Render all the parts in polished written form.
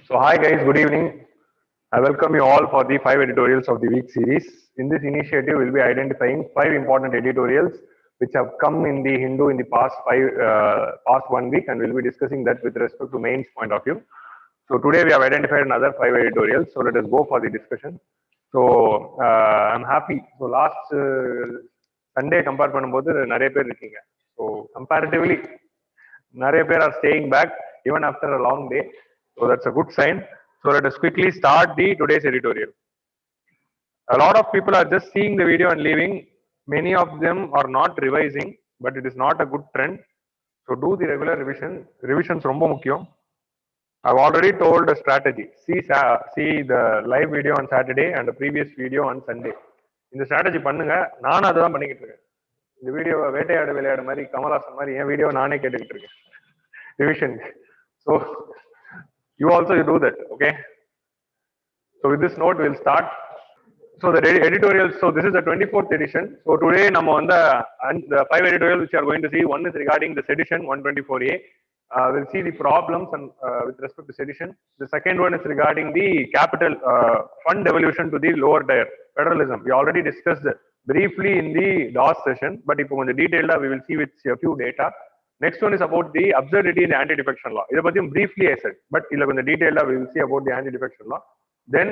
So hi guys, good evening. I welcome you all for the 5 editorials of the week series. In this initiative, we'll be identifying 5 important editorials which have come in the Hindu in the past 1 week, and we'll be discussing that with respect to mains point of view. So today we have identified another 5 editorials. So let us go for the discussion. So I'm happy. So last Sunday compare பண்ணும்போது நிறைய பேர் இருக்கீங்க. So comparatively நிறைய பேர் are staying back even after a long day. So that's a good sign. So let us quickly start the today's editorial. A lot of people are just seeing the video and leaving. Many of them are not revising, but it is not a good trend. So do the regular revision. Revisions ரொம்ப முக்கியம். I've already told a strategy. See the live video on Saturday and the previous video on Sunday. இந்த strategy பண்ணுங்க. நானும் அதுதான் பண்ணிக்கிட்டு இருக்கேன். இந்த video வேட்டையாடு விளையாடு மாதிரி கமலாசன் மாதிரி என் வீடியோ நானே கேட்டுக்கிட்டு இருக்கேன். Revision. So you also do that, okay? So with this note, we'll start. So the editorials. So this is the 24th edition. So today, the 5 editorials which you are going to see. One is regarding the Sedition 124A. We'll see the problems and with respect to sedition. The second one is regarding the capital fund devolution to the lower tier, federalism. We already discussed briefly in the last session, but if on the detailed, we will see with a few data. Next one is about the absurdity in the anti-defection law. Briefly I said, but in the detailed, we will see about the anti-defection law. Then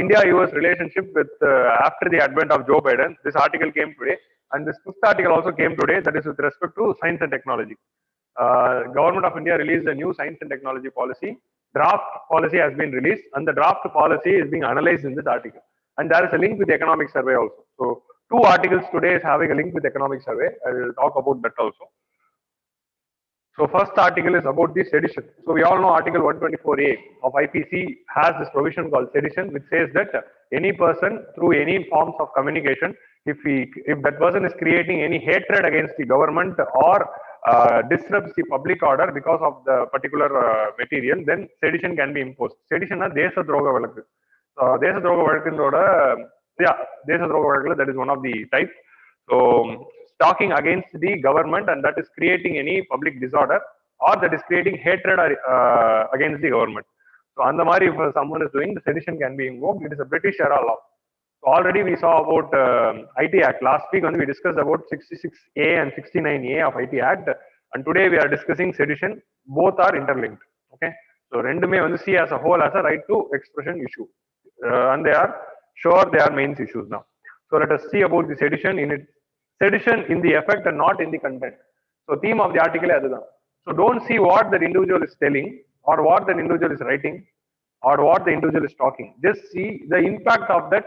India-US relationship with after the advent of Joe Biden. This article came today, and this fifth article also came today. That is with respect to science and technology. Government of India released a new science and technology policy. Draft policy has been released, and the draft policy is being analyzed in this article. And there is a link with the economic survey also. So 2 articles today is having a link with the economic survey. I will talk about that also. So first article is about the sedition. So we all know Article 124A of IPC has this provision called sedition, which says that any person through any forms of communication, if that person is creating any hatred against the government or disrupts the public order because of the particular material, then sedition can be imposed. Sedition is Desha Droga Valakku. Desha Droga Valakku, Desha Droga Valakku, that is one of the types. So talking against the government, and that is creating any public disorder or that is creating hatred against the government. So Andamari, if someone is doing, the sedition can be invoked. It is a British era law. So already we saw about IT Act. Last week when we discussed about 66A and 69A of IT Act, and today we are discussing sedition. Both are interlinked. Okay. So rendume vandu see as a whole as a right to expression issue, and they are sure they are mains issues now. So let us see about the sedition in it. Sedition in the effect and not in the content. So theme of the article is that. So don't see what the individual is telling or what the individual is writing or what the individual is talking. Just see the impact of that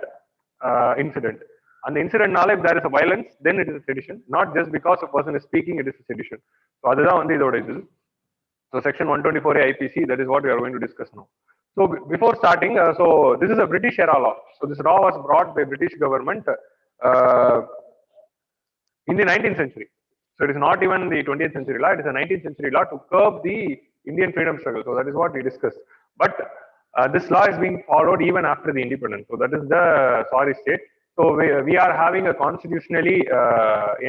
incident. And the incident, if there is a violence, then it is a sedition. Not just because a person is speaking, it is a sedition. So that's so section 124A IPC, that is what we are going to discuss now. So before starting, so this is a British era law. So this law was brought by British government in the 19th century. So it is not even the 20th century law, it is a 19th century law to curb the Indian freedom struggle. So that is what we discussed. But this law is being followed even after the independence. So that is the sorry state. So we are having a constitutionally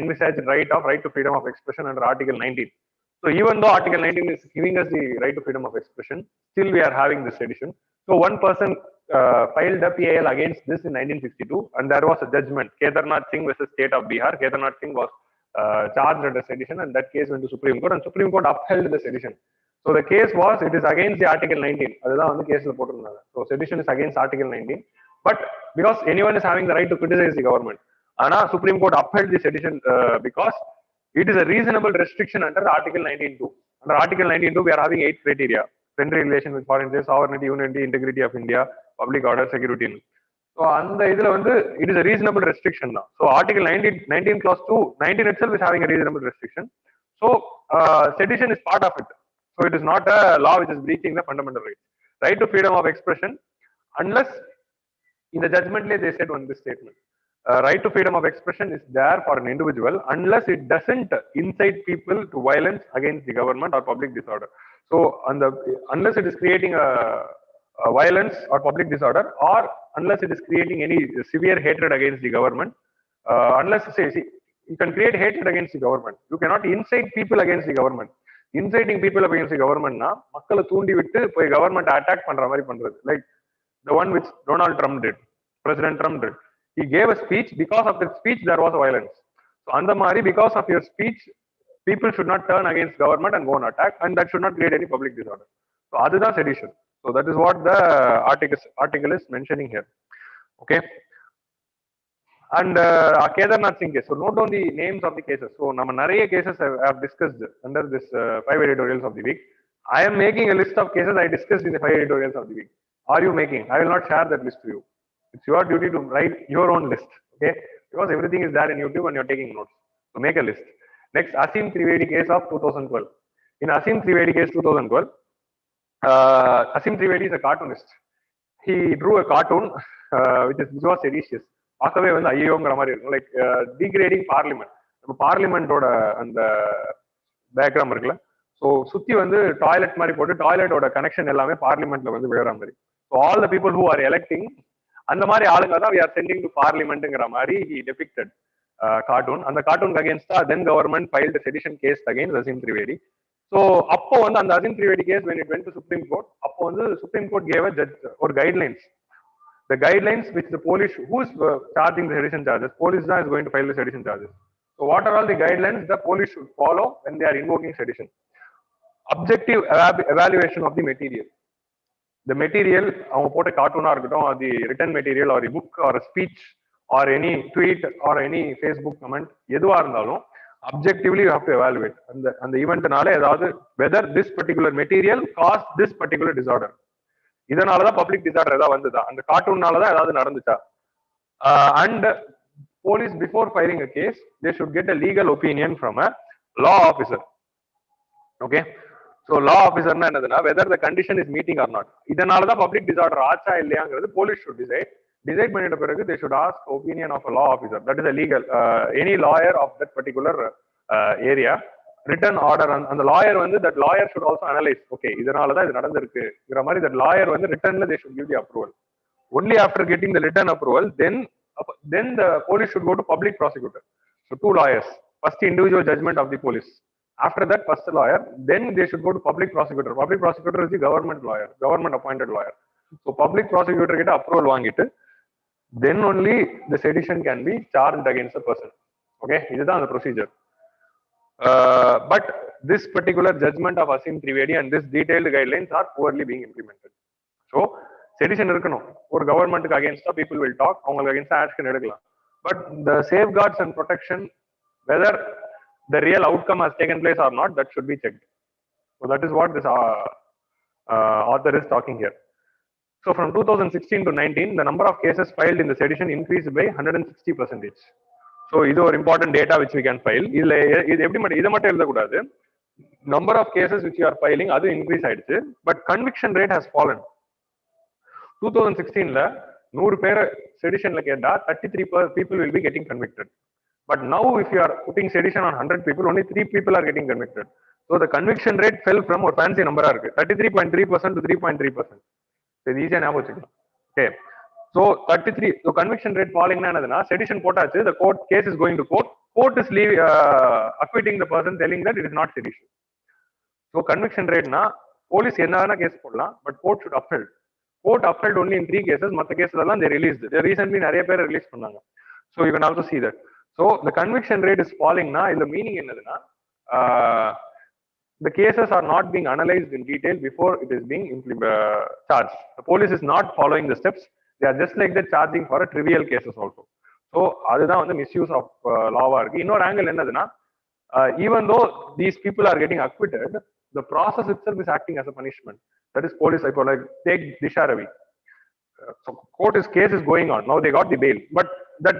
envisaged right to freedom of expression under Article 19. So even though Article 19 is giving us the right to freedom of expression, still we are having this sedition. So one person filed a PIL against this in 1962, and there was a judgment. Kedarnath Singh versus State of Bihar. Kedarnath Singh was charged under sedition, and that case went to Supreme Court, and Supreme Court upheld the sedition. So the case was, it is against the Article 19. So sedition is against Article 19. But because anyone is having the right to criticize the government, Anna Supreme Court upheld the sedition because it is a reasonable restriction under Article 19.2. Under Article 19.2, we are having 8 criteria: friendly relation with foreign states, sovereignty, unity, integrity of India, public order, security. So it is a reasonable restriction now. So Article 19 clause 2, 19 itself is having a reasonable restriction. So sedition is part of it. So it is not a law which is breaching the fundamental rights. Right to freedom of expression, unless in the judgment they said on this statement, right to freedom of expression is there for an individual unless it doesn't incite people to violence against the government or public disorder. So unless it is creating a violence or public disorder, or unless it is creating any severe hatred against the government, unless you can create hatred against the government, you cannot incite people against the government. inciting people against the government na makkala தூண்டி விட்டு போய் government attack பண்ற மாதிரி பண்றது, like the one which Donald Trump did, President Trump did. He gave a speech, because of that speech there was violence. So அந்த மாதிரி because of your speech people should not turn against government and go on attack, and that should not create any public disorder. So அதுதான் sedition. So that is what the article is mentioning here. Okay. And Kedarnath Singh case. So note down the names of the cases. So nama nariya cases I have discussed under this 5 editorials of the week. I am making a list of cases I discussed in the 5 editorials of the week. Are you making? I will not share that list to you. It's your duty to write your own list. Okay, because everything is there in YouTube and you're taking notes. So make a list. Next, Asim Trivedi case of 2012. In Asim Trivedi case 2012, Asim Trivedi is a cartoonist. He drew a cartoon which was seditious. பார்க்கவே வந்து ஐயோங்கிற மாதிரி இருக்கும், like degrading parliament. நம்ம பார்லிமெண்டோட அந்த diagram இருக்குல்ல, so சுத்தி வந்து toilet மாதிரி போட்டு டாய்லெட்டோட கனெக்ஷன் எல்லாமே பார்லிமெண்ட்ல வந்து விழுற மாதிரி. So all the people who are electing, அந்த மாதிரி ஆளுங்க தான் we are sending to parliamentங்கிற மாதிரி he depicted cartoon. அந்த கார்ட்டூனுக்கு அகேன்ஸ்டா then government filed a sedition case against Asim Trivedi. So அப்போ வந்து அந்த Asim Trivedi case when it went to Supreme Court, அப்போ வந்து Supreme Court gave a judge or guidelines. The guidelines which the police, who is charging the sedition charges, police is going to file the sedition charges. So what are all the guidelines the police should follow when they are invoking sedition? Objective evaluation of the material. The material, அவங்க போட்ட கார்ட்டூனா இருக்கட்டும், the written material or a book or a speech or any tweet or any Facebook comment, எதுவா இருந்தாலும் objectively you have to evaluate. அந்த ஈவெண்ட்னால ஏதாவது whether this particular material caused this particular disorder. இதனாலதான் public disorder ஏதாவது வந்ததா, அந்த கார்ட்டூன்னாலதான் ஏதாவது நடந்துச்சா. And police before filing a case they should get a legal opinion from a law officer. Okay, so law ஆஃபீஸர்னா என்னதுன்னா whether the condition is meeting or not. இதனாலதான் பப்ளிக் டிசார்டர் ஆச்சா இல்லையாங்கிறது போலீஸ் ஷுட் டிசைட் பண்ணிட்ட பிறகு they should ask opinion of a law officer, that is a legal any lawyer of that particular area. Written order, அந்த lawyer வந்து that lawyer should also analyse, okay இதனாலதான் இது நடந்திருக்குங்கிற மாதிரி தட் லாயர் வந்து ரிட்டன்ல they should give the approval. Only after getting the written approval then the police should go to public prosecutor. So 2 lawyers, first individual judgment of the police, after that first lawyer, then they should go to public prosecutor. Public prosecutor is the government lawyer, government appointed lawyer. So public prosecutor get approval வாங்கிட்டு then only the sedition can be charged against the person. Okay, இதுதான் அந்த procedure. But this particular judgment of Asim Trivedi and this detailed guidelines are poorly being implemented. So sedition இருக்கணும், ஒரு கவர்மெண்ட்டுக்கு அகேன்ஸ்டா people will talk, அவங்களுக்கு அகேன்ஸ்டா action எடுக்கலாம். But the safeguards and protection, whether the real outcome has taken place or not, that should be checked. So that is what this author is talking here. So from 2016 to 19, the number of cases filed in the sedition increased by 160%. So இது ஒரு important data which we can file. இதுல இது எப்படி மட்டும் இதை மட்டும் எழுதக்கூடாது, number of cases which you are filing அது increase ஆயிடுச்சு, but conviction rate has fallen. 2016ல 100 பேர் seditionல கேட்டா 33 people will be getting convicted. But now if you are putting sedition on 100 people, only 3 people are getting convicted. So the conviction rate fell from ஒரு fancy number இருக்கு 33.3% to 3.3%. இது ஈஸியா ஞாபகம் வச்சுக்கலாம். Okay, so 33, so conviction rate falling na enaduna, sedition potachu, the court case is going to court is acquitting the person, telling that it is not sedition. So conviction rate na police enna case podala, but court should upheld. Court upheld only in 3 cases, matta cases alla they released. They recently nariya per release pannanga. So you can also see that. So the conviction rate is falling na, the meaning enaduna, the cases are not being analyzed in detail before it is being charged. The police is not following the steps. They are just like that charging for a trivial cases also. So அதுதான் வந்து misuse of law இருக்கு. இன்னொரு angle என்னதுன்னா, even though these people are getting acquitted, the process itself is acting as a punishment. That is police, like take Disha Ravi. So case is going on. Now they got the bail, but that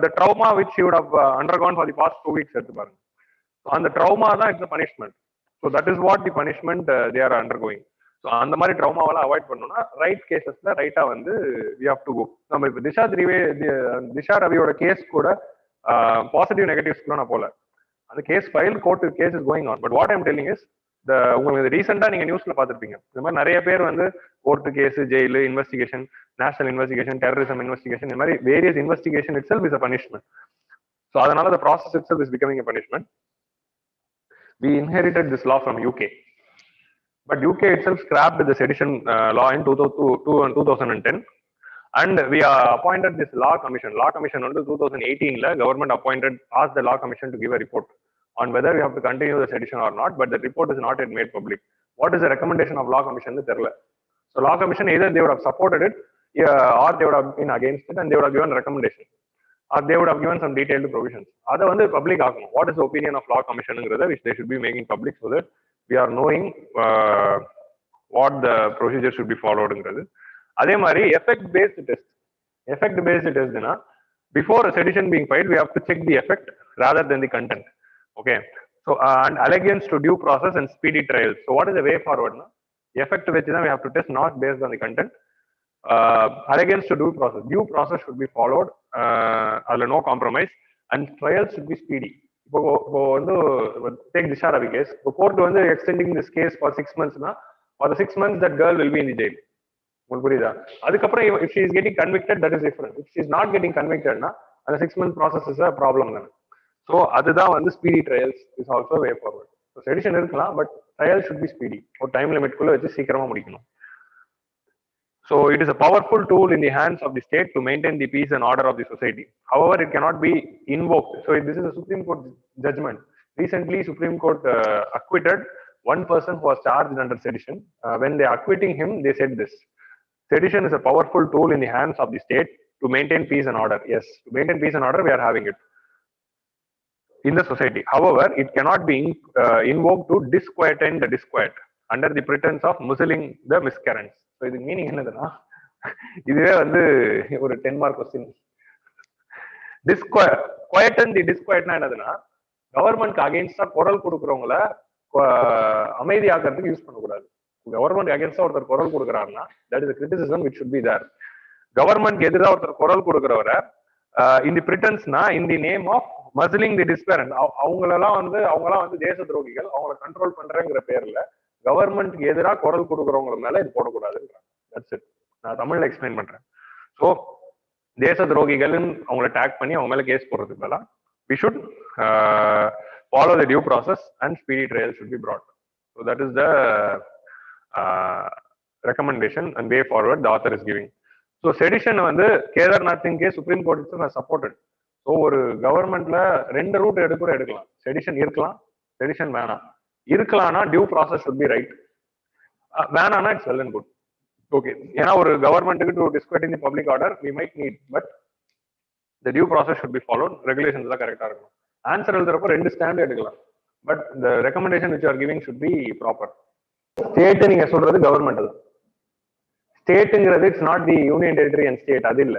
the trauma which she would have undergone for the past 2 weeks எடுத்து பாருங்க. So அந்த trauma தான் it's a punishment. So that is what the punishment they are undergoing. So அந்த மாதிரி ட்ராமாவெல்லாம் avoid பண்ணணும்னா right கேசஸ்ல ரைட்டா வந்து we have to go. நம்ம இப்போ திஷா ரவியோட கேஸ் கூட பாசிட்டிவ் நெகட்டிவ்ஸ்க்குள்ள நான் போல, அந்த case file court case is going on. But what I'm telling is உங்களுக்கு ரீசெண்டா நீங்க நியூஸ்ல பாத்துருப்பீங்க, இந்த மாதிரி நிறைய பேர் வந்து court case, jail, investigation, national investigation, terrorism investigation, இந்த மாதிரி various investigation itself is a punishment. So அதனால the process itself is becoming a punishment. We inherited this law from UK. But UK itself scrapped the sedition law in 2010. And we appointed this law commission. Law commission under 2018, government asked the law commission to give a report on whether we have to continue the sedition or not, but the report is not yet made public. What is the recommendation of law commission? So law commission, either they would have supported it or they would have been against it and they would have given a recommendation. Or they would have given some detailed provisions. Other one, the public argument. What is the opinion of law commission, which they should be making public so that we are knowing what the procedure should be followed. அதே மாதிரி effect based test னா before a sedition being filed we have to check the effect rather than the content. Okay, so and allegiance to due process and speedy trials. So what is the way forward na effect which we have to test not based on the content. Allegiance to due process should be followed, no compromise, and trials should be speedy. Take Disha Ravi case, the court was extending this case for 6 months na, for the 6 months that girl will be in the jail. If she is getting convicted, that is different. If she is not getting convicted, the 6 month process is a problem. So, the speedy trials is also a way forward. So, sedition is but trials should be speedy. Or time limit. So, it is a powerful tool in the hands of the state to maintain the peace and order of the society. However, it cannot be invoked. So, this is a Supreme Court judgment. Recently, Supreme Court acquitted one person who was charged under sedition. When they are acquitting him, they said this. Sedition is a powerful tool in the hands of the state to maintain peace and order. Yes, to maintain peace and order, we are having it in the society. However, it cannot be invoked to disquieten the disquiet under the pretense of muzzling the miscreants. So, the meaning is a 10-mark question. Quieten the disquiet na government against the coral kudukurongala அமைதியாக்கிறதுக்கு use பண்ணக்கூடாது. Government அகேன்ஸ்டா ஒருத்தர் குரல் கொடுக்குறாருன்னா that is a criticism which should be there. Government எதிராக ஒருத்தர் குரல் கொடுக்குறவரை இந்த பிரிட்டன்ஸ்னா இன் தி நேம் ஆஃப் மஸ்லிங் தி டிஸ்பேரண்ட் அவங்களாம் வந்து தேச துரோகிகள், அவங்களை கண்ட்ரோல் பண்றேங்கிற பேர்ல கவர்மெண்ட்க்கு எதிராக குரல் கொடுக்குறவங்க மேல இது போடக்கூடாதுன்றாங்க. That's it. நான் தமிழ்ல எக்ஸ்பிளைன் பண்றேன். ஸோ தேச துரோகிகள்னு அவங்களை டேக் பண்ணி அவங்க மேல கேஸ் போடுறதுக்கு பதிலா we should follow the due process and speedy trial should be brought. So that is the recommendation and way forward the author is giving. So sedition வந்து Kedarnath Singh case Supreme Court itself has supported. So ஒரு கவர்மெண்ட்ல 2 route எடுக்கலாம். Sedition இருக்கலாம், sedition வேணாம். இருக்கலாம்னா due process should be right. வேணாம்னா it's well and good. Okay, ஏன்னா ஒரு கவர்மெண்ட்டுக்கு to disquiet in the public order we might need, but the due process should be followed. Regulations தான் கரெக்டா இருக்கும். ஆன்சர் எழுதுறப்போ 2 ஸ்டாண்ட் எடுக்கலாம், but the recommendation which you are giving should be proper. State நீங்க சொல்றது கவர்மெண்ட் தான். ஸ்டேட்ங்கிறது it's not the union territory and state, அது இல்ல.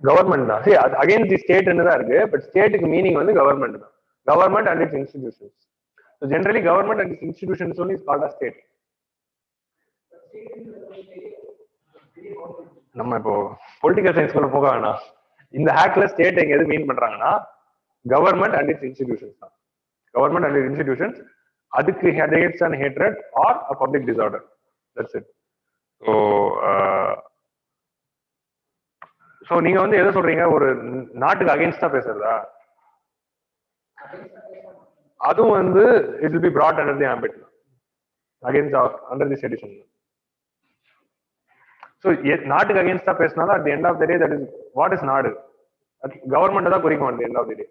கவர்மெண்ட் தான். சரி, அது அகைன்ஸ்ட் தி ஸ்டேட்னு தான் இருக்கு, பட் ஸ்டேட்டுக்கு மீனிங் வந்து கவர்மெண்ட் தான். Government and its institutions. So generally government and its institutions only is called as state. நம்ம இப்போ பொலிட்டிக்கல் சயின்ஸ் குள்ள போக வேணாம். இந்த ஹேக்ல ஸ்டேட் எங்க எது மீன் பண்றாங்கன்னா கவர்மெண்ட் அண்ட் இட்ஸ் இன்ஸ்டிடியூஷன்ஸ் தான். கவர்மெண்ட் அண்ட் இட்ஸ் இன்ஸ்டிடியூஷன்ஸ், அதுக்கு hates and hatred are a public disorder. That's it. So நீங்க வந்து எதை சொல்றீங்க, ஒரு நாட்டுக்கு அகைன்ஸ்டா பேசுறதா? அதுவும் வந்து it will be brought under the ambit against under the sedition. So நாட்டுக்கு அகைன்ஸ்டா பேசினாலும் at the end of the day that is what is நாடு, கவர்மெண்ட் தான் குறிக்கும் at the end of the day.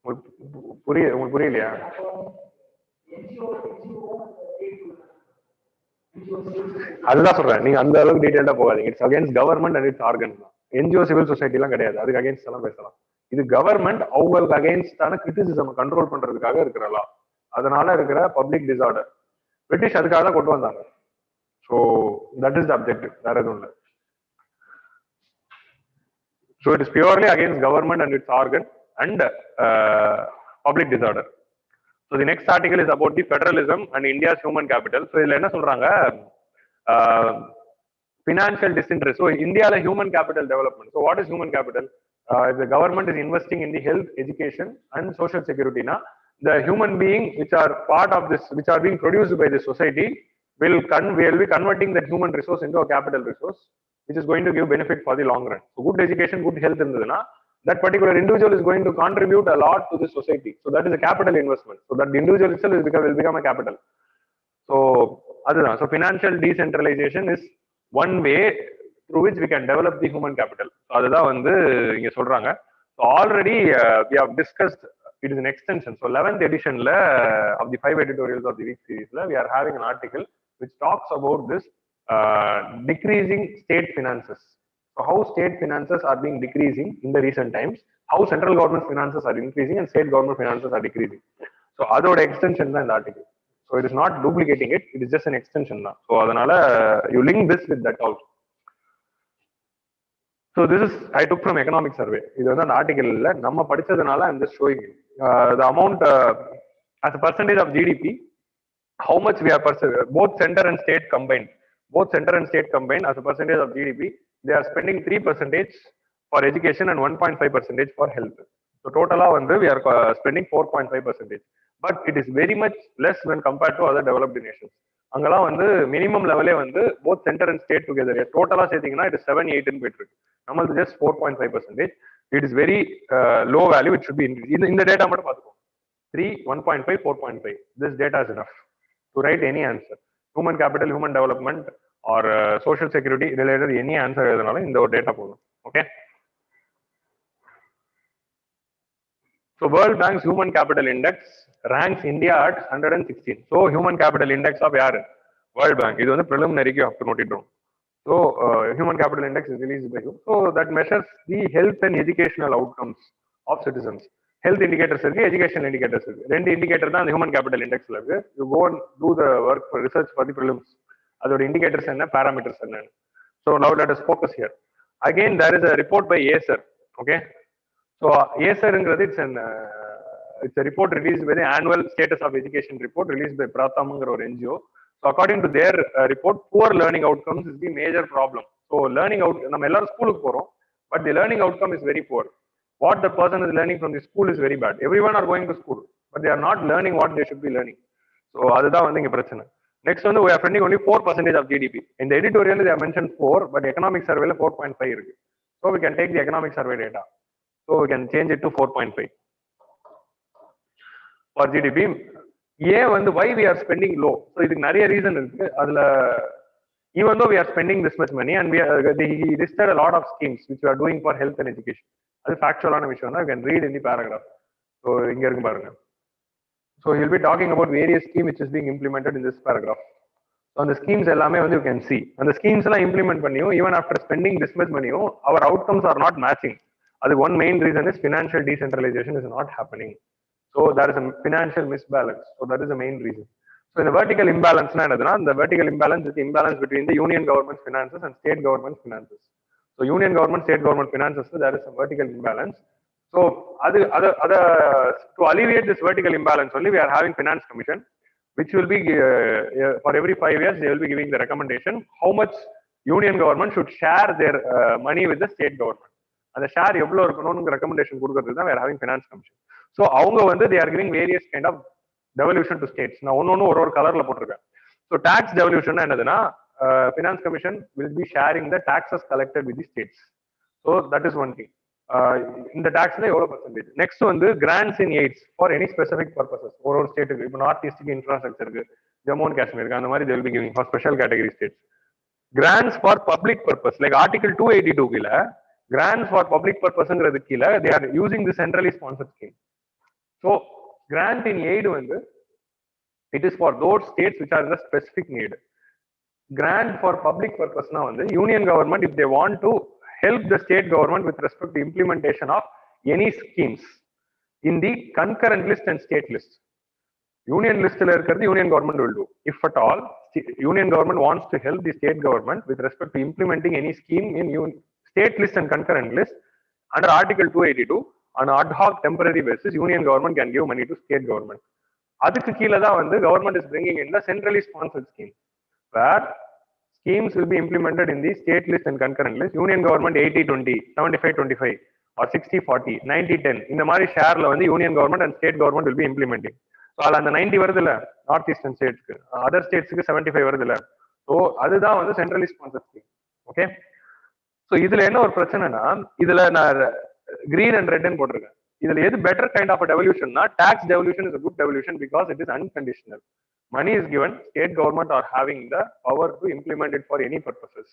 உங்களுக்கு புரியலையா? அதுதான் சொல்றேன், நீங்க அந்த அளவுக்கு டீடைல்டா போகாதீங்க. It's against government and it's organ. NGO civil society எல்லாம் கிடையாது, அதுக்கு அகைன்ஸ்ட் எல்லாம் பேசலாம். இது கவர்மெண்ட் அவங்களுக்கு அகைன்ஸ்டான கிரிட்டிசிசம் கண்ட்ரோல் பண்றதுக்காக இருக்கிற லா, அதனால இருக்கிற பப்ளிக் டிசார்டர். பிரிட்டிஷ் அதுக்காக தான் கொண்டு வந்தாங்க. So that is the objective, வேற எதுவும் இல்லை. So it is purely against government and it's organ and public disorder. So the next article is about the federalism and India's human capital. So இதுல என்ன சொல்றாங்க, ஃபினான்ஷியல் டிஸ்இன்ட்ரெஸ்ட். ஸோ இந்தியாவில் human capital development. So what is human capital? If the government is investing in the health, education and social security, na the human being which are part of this, which are being produced by the society will be converting that human resource into a capital resource, which is going to give benefit for the long run. So good education, good health irundhuna, that particular individual is going to contribute a lot to the society. So that is a capital investment. So that the individual itself will become a capital. So adha, so financial decentralization is one way through which we can develop the human capital. So adha vandu inga solranga. So already we have discussed, it is an extension. So 11th edition of the 5 editorials of the week series, we are having an article which talks about this decreasing state finances. So how state finances are being decreasing in the recent times, how central government finances are increasing and state government finances are decreasing. So adoda extension da in the article. So it is not duplicating it, it is just an extension da. So adanala you link this with that also. So this is, I took from economic survey. This is an article namma padichadanaala I am just showing you the amount as a percentage of GDP, how much we are both center and state combined. Both center and state combined as a percentage of GDP, they are spending 3% for education and 1.5% for health. So total we are spending 4.5%. But it is very much less when compared to other developed nations. Angala minimum level both center and state together. Total it is 7-8 in between. Namal just 4.5%. It is very low value. It should be in the data. 3, 1.5, 4.5. This data is enough to write any answer. Human capital, human development, or social security related any answer in the data. Okay. So World Bank's Human Capital Index ranks India at 116. So Human Capital Index of World Bank. This is a preliminary you have to note it down. So Human Capital Index is released by you. So that measures the health and educational outcomes of citizens. Health indicators, education indicators. Two indicators are the Human Capital Index. You go and do the work for research for the prelims. That indicators and parameters. So now let us focus here. Again, there is a report by ASER. Okay. So ASER it's a report released by the annual status of education report released by Pratham or NGO. So according to their report, poor learning outcomes is the major problem. So learning out, but the learning outcome is very poor. What the person is learning from the school is very bad. Everyone are going to school, but they are not learning what they should be learning. So that's next one, we are spending only 4% of GDP. In the editorial, they have mentioned 4, but the economic survey 4.5. So we can take the economic survey data. So we can change it to 4.5 for GDP. Why we are spending low? So it is a reason. Even though we are spending this much money, and he listed a lot of schemes which we are doing for health and education. That is factual on a mission. You can read in the paragraph. So he'll be talking about various schemes which is being implemented in this paragraph. So on the schemes you can see. And the schemes implement even after spending this much money, our outcomes are not matching. One main reason is financial decentralization is not happening. So there is a financial misbalance. So that is the main reason. So in the vertical imbalance, the vertical imbalance is the imbalance between the union government finances and state government finances. So union government, state government finances, there is a vertical imbalance. So to alleviate this vertical imbalance only, we are having finance commission, which will be for every 5 years, they will be giving the recommendation how much union government should share their money with the state government. And the share recommendation we are having finance commission. So they are giving various kind of devolution to states. Now one color. So tax devolution finance commission will be sharing the taxes collected with the states. So that is one thing. In the tax percentage. Next one, the grants in aids for any specific purposes. Or state northeast infrastructure, Jammu and Kashmir, they will be giving for special category states. Grants for public purpose, like Article 282 grants for public purpose they are using the centrally sponsored scheme. So grant in aid it is for those states which are in the specific need. Grant for public purpose now the union government, if they want to help the state government with respect to implementation of any schemes in the concurrent list and state list. Union list the union government will do. If at all union government wants to help the state government with respect to implementing any scheme in state list and concurrent list under Article 282 on an ad hoc temporary basis, union government can give money to state government. Adukku keela the government is bringing in the centrally sponsored scheme, where schemes will be implemented in the state list and concurrent list. Union government 80-20, 75-25, or 60-40, 90-10. In the Mari share, the union government and state government will be implementing. So, all the 90 northeastern states, other states 75. So, that's the centrally sponsored scheme. Okay. So இதுல என்ன ஒரு பிரச்சனைனா, இதுல நான் green and red போட்டிருக்கேன். இதுல எது better kind of a devolution னா, tax devolution is a good devolution because it is unconditional. Money is given, state government are having the power to implement it for any purposes.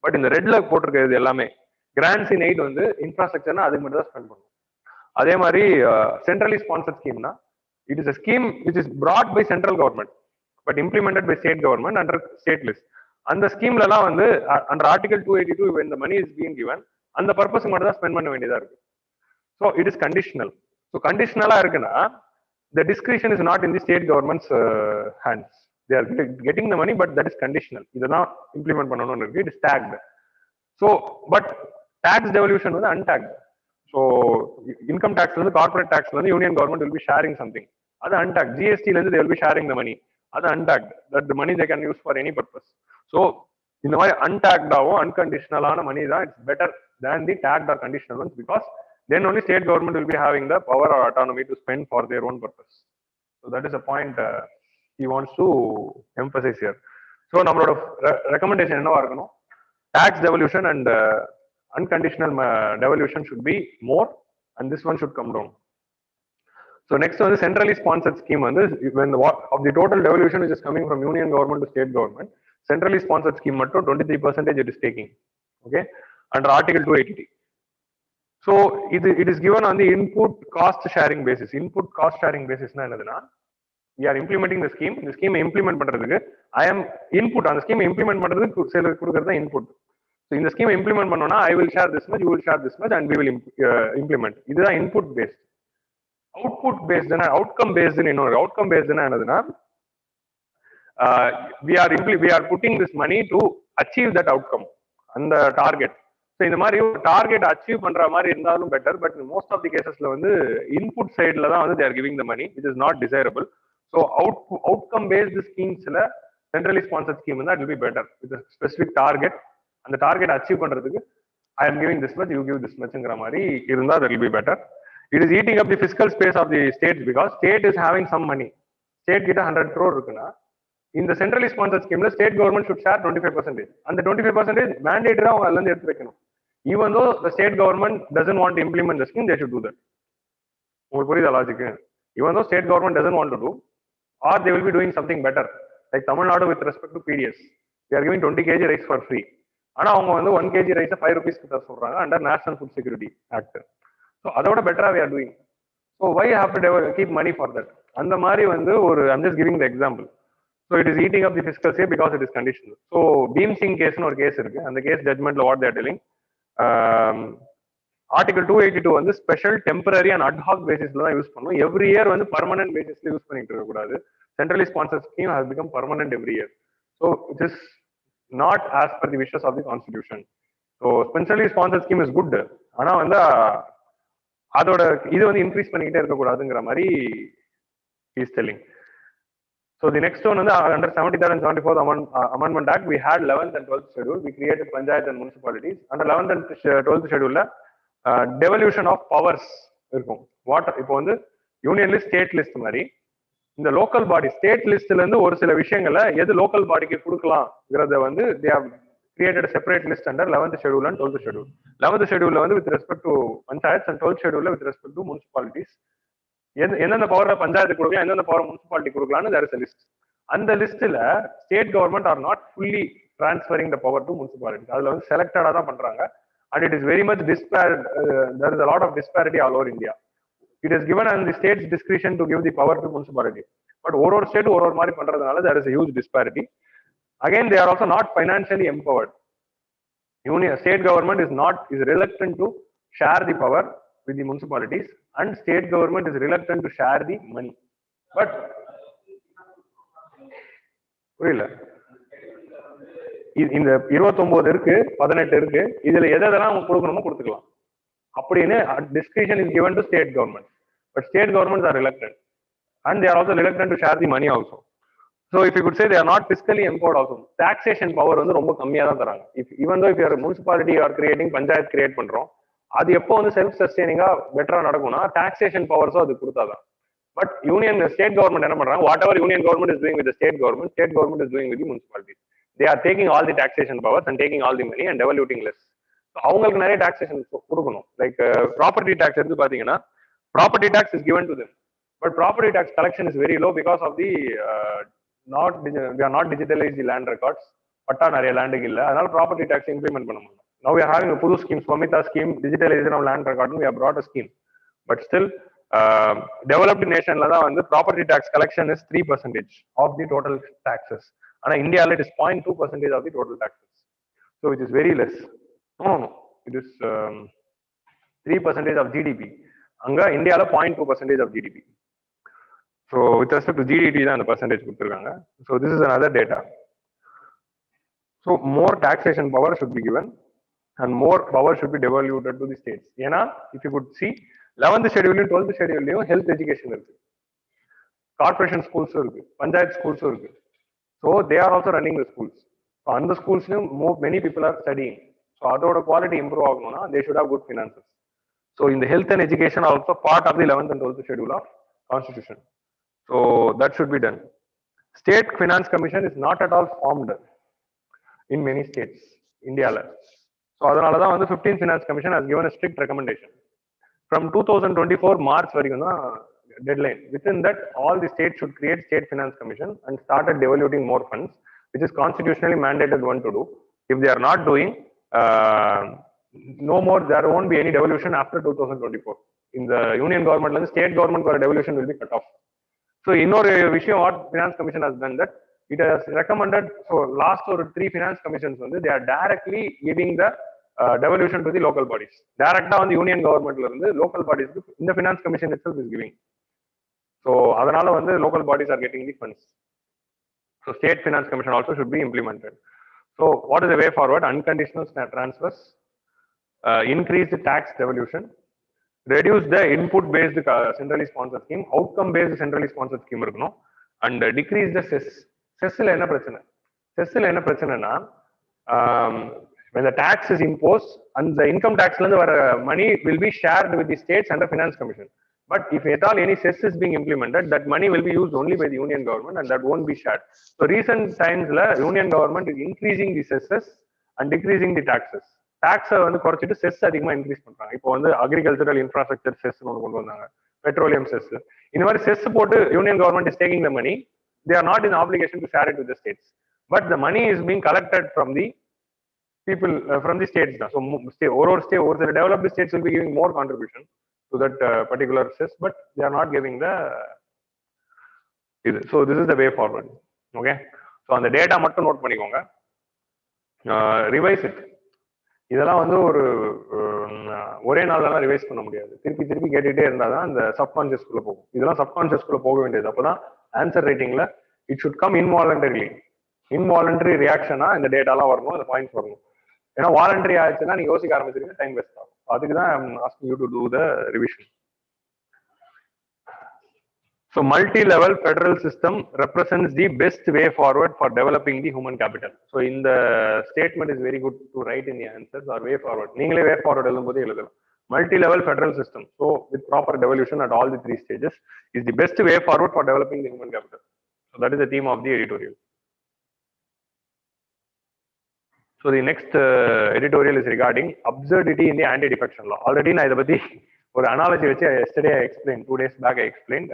But இந்த ரெட்ல போட்டிருக்கிறது எல்லாமே grants in aid வந்து இன்ஃப்ராஸ்ட்ரக்சர்னா அதுக்கு மட்டும் தான் spend பண்ணும். அதே மாதிரி சென்ட்ரலி ஸ்பான்சர்ட் ஸ்கீம்னா, it is a scheme which is brought by central government but implemented by state government under state list. அந்த ஸ்கீம்ல எல்லாம் வந்து under article 282 when the money is being given அந்த பர்பஸ் மட்டும் தான் ஸ்பெண்ட் பண்ண வேண்டியதா இருக்கு. So it is conditional. So conditionalா இருக்குன்னா the discretion is not in the state government's hands. They are getting the money but that is conditional. இதெல்லாம் implement பண்ணணும்னு இருக்கு. It is tagged. So but tax devolution வந்து untagged. So income tax ல இருந்து corporate tax ல இருந்து union government will be sharing something. அது untagged. GST ல இருந்து they will be sharing the money. அது untagged. That the money they can use for any purpose. So இந்த மாதிரி untagged ஆவும் unconditionalான money தான் it's better than the tagged or conditional ones because then only state government will be having the power or autonomy to spend for their own purpose. So that is a point he wants to emphasize here. So நம்மளோட recommendation என்னவா இருக்கணும்? Tax devolution and unconditional devolution should be more and this one should come down. So next one is centrally sponsored scheme வந்து when the of the total devolution which is coming from union government to state government, centrally sponsored scheme மட்டும் 23% it is taking. Okay, under article 280. So it is given on the input cost sharing basis. Input cost sharing basis na enaduna, we are implementing the scheme. The scheme implement பண்றதுக்கு I am input on the scheme implement பண்றதுக்கு சில கொடுக்கறத input. So in the scheme implement பண்ணோம்னா I will share this much, you will share this much and we will implement. இதுதான் input based. Output based னா outcome based னு இன்னொரு outcome based னா என்னதுன்னா we are putting this money to achieve that outcome and the target. So இந்த மாதிரி target achieve பண்ற மாதிரி இருந்தாலும் better but most of the கேசஸ்ல வந்து இன்புட் சைட்ல தான் வந்து they are giving the money which is not desirable. So outcome based schemes-ல centrally sponsored scheme that will be better with a specific target. அந்த target achieve பண்றதுக்கு I am giving this much, you give this muchங்கிற மாதிரி இருந்தா that will be better. It is eating up the fiscal space of the states because state is having some money. State கிட்ட 100 crore இருக்குன்னா இந்த centrally sponsored scheme-ல state government should share 25%. அந்த 25% mandatory அவங்க அதுல இருந்து எடுத்து வைக்கணும். Even though the state government doesn't want to implement the scheme, they should do that. உங்களுக்கு புரியுதா logic? Even though state government doesn't want to do, or they will be doing something better. Like Tamil Nadu with respect to PDS, they are giving 20 kg rice for free. ஆனா அவங்க வந்து 1 kg rice 5 rupees கிட்ட சொல்றாங்க under National Food Security Act. So அதோட பெட்டரா we are doing. So why you have to keep money for that? அந்த மாதிரி வந்து ஒரு I'm just giving the example. So it is eating up the fiscal space because it is conditional. So Beam Singh case னு ஒரு case இருக்கு. அந்த case ஜட்மெண்ட்ல what they are telling. Article 282 வந்து special temporary and ad hoc பேசிஸ்ல தான் use பண்ணுவோம். Every year வந்து permanent பேசிஸ்ல யூஸ் பண்ணிட்டு இருக்க கூடாது. Centrally sponsored scheme has become permanent every year. So it is not as per the wishes of the constitution. So centrally sponsored scheme is good. ஆனா வந்து அதோட இது வந்து இன்க்ரீஸ் பண்ணிக்கிட்டே இருக்கக்கூடாதுங்கிற மாதிரி is telling. So the next one under 73rd and 74th Amendment Act, we had 11th and 12th schedule. We created panchayat and municipalities. Under 11th and 12th schedule, devolution of powers இருக்கும். What இப்போ வந்து union list state list மாதிரி இந்த local body state லிஸ்ட்ல இருந்து ஒரு சில விஷயங்களை எது லோக்கல் பாடிக்கு கொடுக்கலாம்ங்கிறத வந்து they have created a separate list under 11th schedule and 12th schedule. 11th schedule வந்து with respect to panchayats and 12th schedule with respect to municipalities. எந்தெந்த பவர் பஞ்சாயத்து கொடுக்கலாம், எந்தெந்த பவர் முனிசிபாலிட்டி கொடுக்கலாம்னு there is a list. அந்த லிஸ்ட்ல state government are not fully transferring the power to municipality. அதுல வந்து செலக்டடா தான் பண்றாங்க. And it is very much there is a lot of disparity all over India. It is given on the state's discretion to give the power to municipality. But ஒரு state ஒரு மாதிரி பண்றதுனால there is a huge disparity. Again, they are also not financially empowered. State government is reluctant to share the power with the municipalities and state government is reluctant to share the money. But புரியல, இந்த 29 இருக்கு, 18 இருக்கு, இதுல எதெல்லாம் அவங்க கொடுக்கணுமோ கொடுத்துக்கலாம் அப்படின்னு discretion is given to state government. But state governments are reluctant and they are also reluctant to share the money also. So if you could say they are not fiscally empowered also. Taxation power வந்து ரொம்ப கம்மியா தான் தராங்க. Even though if you are a municipality you are creating, panchayat create பண்றோம், அது எப்போ வந்து self சஸ்டெய்னிங்கா பெட்டரா நடக்கும்னா டாக்ஸேஷன் பவர்ஸோ அது கொடுத்தாதான். பட் யூனியன் ஸ்டேட் கவர்மெண்ட் என்ன பண்றாங்க, what ever union government is doing with state government is doing with municipality. They are taking all the taxation powers and taking all the money and devoluting less. அவங்களுக்கு நிறைய taxation கொடுக்கணும். Like property tax எடுத்து பாத்தீங்கன்னா property tax is given to them, but property tax collection is very low because of the we are not digitalized the land records. பட்டா நிறைய லேண்டுக்கு இல்ல, அதனால property tax implement பண்ண முடியும். Now we are having a புது scheme, Swamitva scheme, digitalization of land record, we have brought a scheme, but still developed nationல தான் வந்து property tax collection is 3% of the total taxes. ஆனா இந்தியால it is 0.2% of the total taxes, so it is very less. No, it is 3% of GDP. அங்க இந்தியால 0.2% of GDP. So with respect to GDP தான் அந்த percentage கொடுத்திருக்காங்க. So this is another data. So more taxation power should be given and more power should be devoluted to the states. ஏன்னா if you could see 11th schedule 12th schedule health education இருக்கு, corporation schools இருக்கு, panchayat schools இருக்கு. So they are also running the schools. So அந்த schools many people are studying. So அதோட quality improve ஆகணும்னா they should have good finances. So in the health and education are also part of the 11th and 12th schedule of constitution. So that should be done. State Finance Commission is not at all formed in many states, India. So அதனால தான் வந்து 15th Finance Commission has given a strict recommendation. From 2024 March வரைக்கும் தான் deadline. Within that, all the states should create State Finance Commission and started devoluting more funds, which is constitutionally mandated one to do. If they are not doing, no more, there won't be any devolution after 2024. In the union government, the state government devolution will be cut off. So இன்னொரு விஷயம் what finance commission has done that it has recommended, so last or 3 finance commissions வந்து they are directly giving the devolution to the local bodies. Directா வந்து union governmentல இருந்து local bodies இந்த finance commission itself is giving. So அதனால வந்து local bodies are getting the funds. So state finance commission also should be implemented. So what is the way forward? Unconditional transfers, increase the tax devolution, reduce the input based centrally sponsored scheme, outcome based centrally sponsored scheme இருக்கணும், and decrease the cess. Cessல என்ன பிரச்சனை? Cessல என்ன பிரச்சனைனா when the tax is imposed and the income tax ல இருந்து வர money will be shared with the states and the finance commission. But if at all any cess is being implemented, that money will be used only by the union government and that won't be shared. So recent times la union government is increasing the cesses and decreasing the taxes. டாக்ஸை வந்து குறைச்சிட்டு chess அதிகமா increase பண்றாங்க. இப்போ வந்து agricultural infrastructure chess ஒன்று கொண்டு வந்தாங்க, petroleum chess. இந்த மாதிரி செஸ் போட்டு union government is taking the money, they are not in application to share it with the states, but the money is being collected from the people from the states தான். So ஒரு சில developed states will be giving more contribution to that particular cess, but they are not giving the இது. So this is the way forward. Okay, so அந்த data மட்டும் நோட் பண்ணிக்கோங்க, revise it. இதெல்லாம் வந்து ஒரு ஒரே நாள்லாம் ரிவைஸ் பண்ண முடியாது, திருப்பி திருப்பி கேட்டுட்டே இருந்தால் தான் அந்த சப்கான்சியஸ்குள்ள போகும். இதெல்லாம் சப்கான்சியஸ்குள்ள போக வேண்டியது. அப்போதான் ஆன்சர் ரைட்டிங்ல it should come involuntarily. Involuntary ரியாக்ஷனா இந்த டேட்டாலாம் வரணும், இந்த பாயிண்ட்ஸ் வரணும். ஏன்னா வாலண்டரி ஆச்சுன்னா நீங்க யோசிக்க ஆரம்பிச்சிருங்க, டைம் வேஸ்ட் ஆகும். அதுக்கு தான் I'm asking you to do the revision. So multi-level federal system represents the best way forward for developing the human capital. So in the statement is very good to write in the answers or way forward. நீங்களே way forward எழுதும்போது எழுதலாம். Multi-level federal system, so with proper devolution at all the 3 stages, is the best way forward for developing the human capital. So that is the theme of the editorial. So the next editorial is regarding absurdity in the anti-defection law. Already நான் இதை பத்தி ஒரு analogy வச்சு yesterday I explained, 2 days back I explained.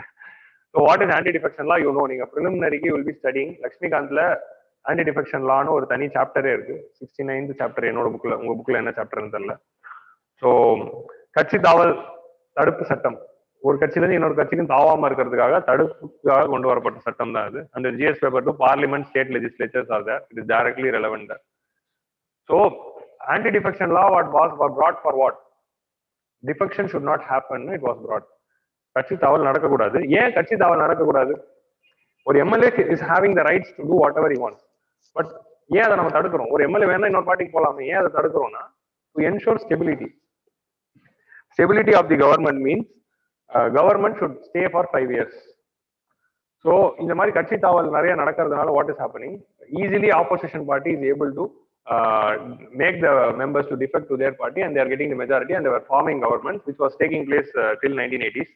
So what is anti-defection law? You know, நீங்க preliminary will be studying லக்ஷ்மிகாந்த்ல anti-defection law னு ஒரு தனி சாப்டரே இருக்கு. 69th சாப்டர் என்னோட புக்ல, உங்க புக்ல என்ன சாப்டர்னு தெரியல. ஸோ கட்சி தாவல் தடுப்பு சட்டம், ஒரு கட்சியில இருந்து இன்னொரு கட்சிக்கும் தாவாம இருக்கிறதுக்காக தடுப்புக்காக கொண்டு வரப்பட்ட சட்டம் தான் அது. அந்த GS paper to parliament, state legislatures are there, it is directly relevant there. So anti-defection law was brought for what? Defection should not happen, it was brought. கட்சி தாவல் நடக்கக்கூடாது. ஏன் கட்சி தாவல் நடக்கக்கூடாது? ஒரு MLA is having the rights to do whatever he wants, but ஏன் அதை நம்ம தடுக்கிறோம்? ஒரு எம்எல்ஏ வேணா இன்னொரு பார்ட்டிக்கு போகலாமே, ஏன் அதை தடுக்கிறோம்னா to ensure stability. Stability of the government means government should stay for 5 years. So இந்த மாதிரி கட்சி தாவல் நிறைய நடக்கிறதுனால what is happening, easily opposition party is able to make the members to defect to their party and they are getting the majority and they were forming governments which was taking place till 1980s